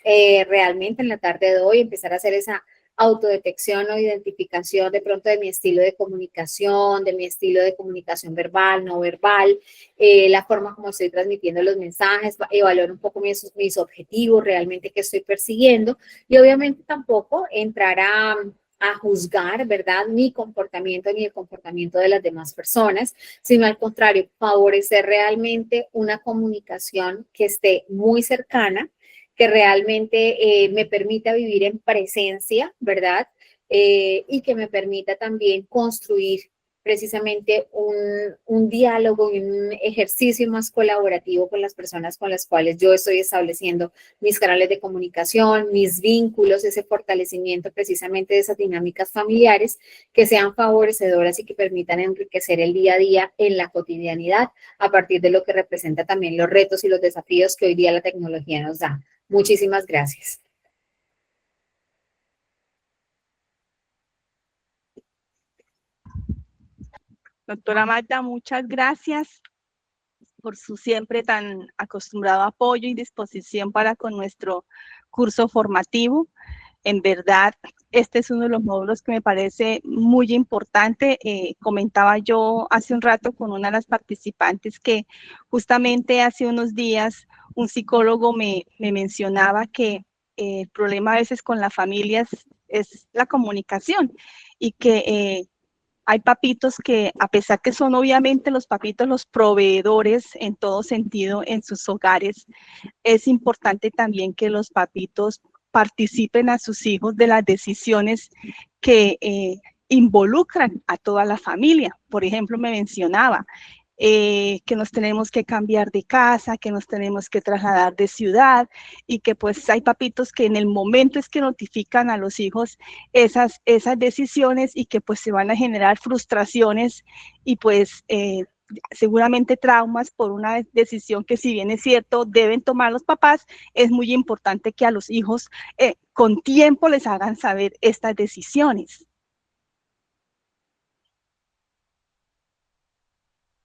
realmente en la tarde de hoy empezar a hacer esa autodetección o identificación de pronto de mi estilo de mi estilo de comunicación verbal, no verbal, la forma como estoy transmitiendo los mensajes, evaluar un poco mis objetivos, realmente qué estoy persiguiendo, y obviamente tampoco entrar a juzgar, ¿verdad?, mi comportamiento ni el comportamiento de las demás personas, sino al contrario, favorecer realmente una comunicación que esté muy cercana, que realmente me permita vivir en presencia, ¿verdad? Y que me permita también construir precisamente un diálogo y un ejercicio más colaborativo con las personas con las cuales yo estoy estableciendo mis canales de comunicación, mis vínculos, ese fortalecimiento precisamente de esas dinámicas familiares que sean favorecedoras y que permitan enriquecer el día a día en la cotidianidad a partir de lo que representa también los retos y los desafíos que hoy día la tecnología nos da. Muchísimas gracias. Doctora Magda, muchas gracias por su siempre tan acostumbrado apoyo y disposición para con nuestro curso formativo. En verdad, este es uno de los módulos que me parece muy importante. Comentaba yo hace un rato con una de las participantes que justamente hace unos días un psicólogo me mencionaba que el problema a veces con las familias es la comunicación y que hay papitos que, a pesar que son obviamente los papitos los proveedores en todo sentido en sus hogares, es importante también que los papitos participen a sus hijos de las decisiones que involucran a toda la familia. Por ejemplo, me mencionaba que nos tenemos que cambiar de casa, que nos tenemos que trasladar de ciudad y que pues hay papitos que en el momento es que notifican a los hijos esas decisiones y que pues se van a generar frustraciones y pues seguramente traumas por una decisión que, si bien es cierto, deben tomar los papás, es muy importante que a los hijos con tiempo les hagan saber estas decisiones.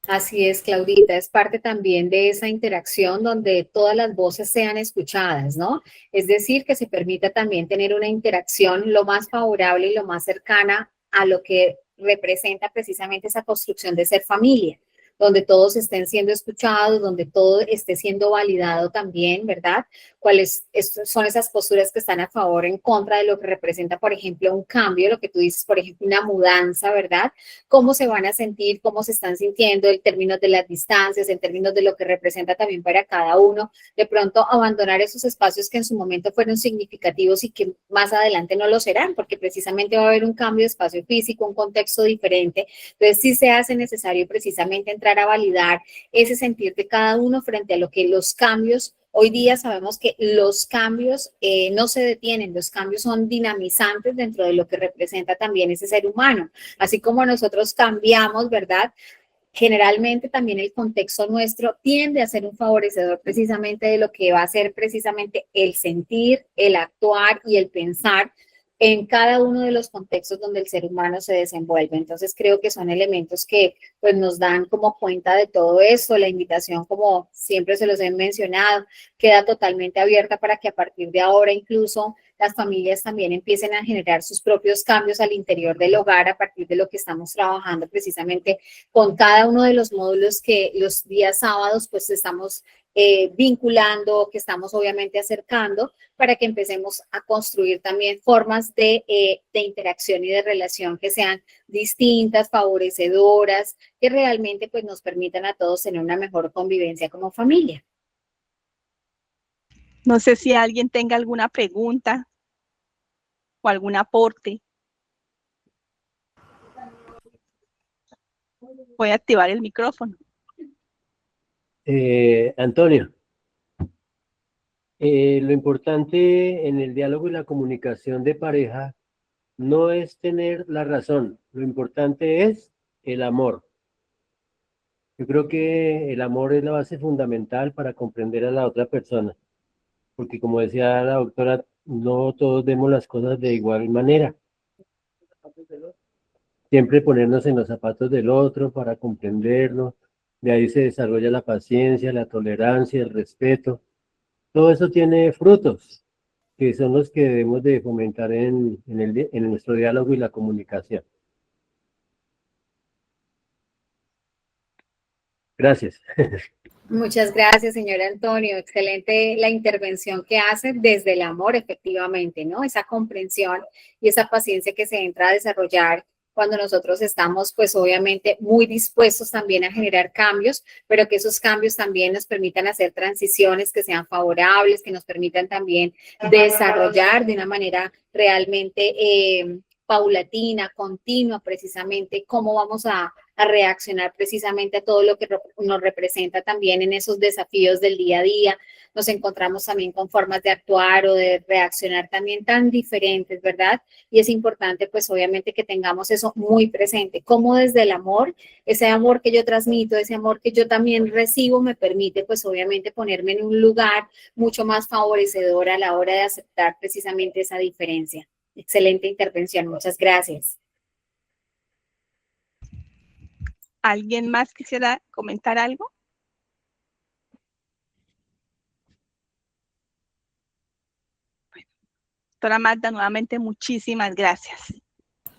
Así es, Claudita, es parte también de esa interacción donde todas las voces sean escuchadas, ¿no? Es decir, que se permita también tener una interacción lo más favorable y lo más cercana a lo que representa precisamente esa construcción de ser familia, donde todos estén siendo escuchados, donde todo esté siendo validado también, ¿verdad? ¿Cuáles son esas posturas que están a favor o en contra de lo que representa, por ejemplo, un cambio, lo que tú dices, por ejemplo, una mudanza, ¿verdad? Cómo se van a sentir, cómo se están sintiendo en términos de las distancias, en términos de lo que representa también para cada uno, de pronto abandonar esos espacios que en su momento fueron significativos y que más adelante no lo serán, porque precisamente va a haber un cambio de espacio físico, un contexto diferente. Entonces sí se hace necesario precisamente entrar a validar ese sentir de cada uno frente a lo que los cambios. Hoy día sabemos que los cambios no se detienen, los cambios son dinamizantes dentro de lo que representa también ese ser humano. Así como nosotros cambiamos, ¿verdad? Generalmente también el contexto nuestro tiende a ser un favorecedor precisamente de lo que va a ser precisamente el sentir, el actuar y el pensar en cada uno de los contextos donde el ser humano se desenvuelve. Entonces creo que son elementos que pues nos dan como cuenta de todo esto. La invitación, como siempre se los he mencionado, queda totalmente abierta para que a partir de ahora incluso las familias también empiecen a generar sus propios cambios al interior del hogar a partir de lo que estamos trabajando precisamente con cada uno de los módulos que los días sábados pues estamos vinculando, que estamos obviamente acercando para que empecemos a construir también formas de interacción y de relación que sean distintas, favorecedoras, que realmente pues nos permitan a todos tener una mejor convivencia como familia. No sé si alguien tenga alguna pregunta o algún aporte. Voy a activar el micrófono. Antonio, lo importante en el diálogo y la comunicación de pareja no es tener la razón, lo importante es el amor. Yo creo que el amor es la base fundamental para comprender a la otra persona, porque como decía la doctora, no todos vemos las cosas de igual manera. Siempre ponernos en los zapatos del otro para comprenderlo, de ahí se desarrolla la paciencia, la tolerancia, el respeto. Todo eso tiene frutos que son los que debemos de fomentar en nuestro diálogo y la comunicación. Gracias. Muchas gracias, señor Antonio. Excelente la intervención que hace desde el amor, efectivamente, ¿no? Esa comprensión y esa paciencia que se entra a desarrollar cuando nosotros estamos, pues obviamente, muy dispuestos también a generar cambios, pero que esos cambios también nos permitan hacer transiciones que sean favorables, que nos permitan también desarrollar de una manera realmente paulatina, continua, precisamente, cómo vamos a reaccionar precisamente a todo lo que nos representa también en esos desafíos del día a día. Nos encontramos también con formas de actuar o de reaccionar también tan diferentes, ¿verdad? Y es importante, pues obviamente, que tengamos eso muy presente, cómo desde el amor, ese amor que yo transmito, ese amor que yo también recibo, me permite, pues obviamente, ponerme en un lugar mucho más favorecedor a la hora de aceptar precisamente esa diferencia. Excelente intervención, muchas gracias. ¿Alguien más quisiera comentar algo? Bueno, doctora Magda, nuevamente muchísimas gracias.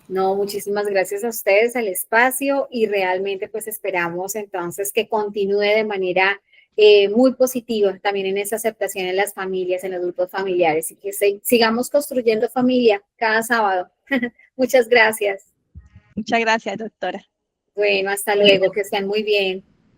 No, muchísimas gracias a ustedes, al espacio, y realmente pues esperamos entonces que continúe de manera muy positiva también en esa aceptación en las familias, en los grupos familiares, y que sigamos construyendo familia cada sábado. Muchas gracias. Muchas gracias, doctora. Bueno, hasta luego, que estén muy bien.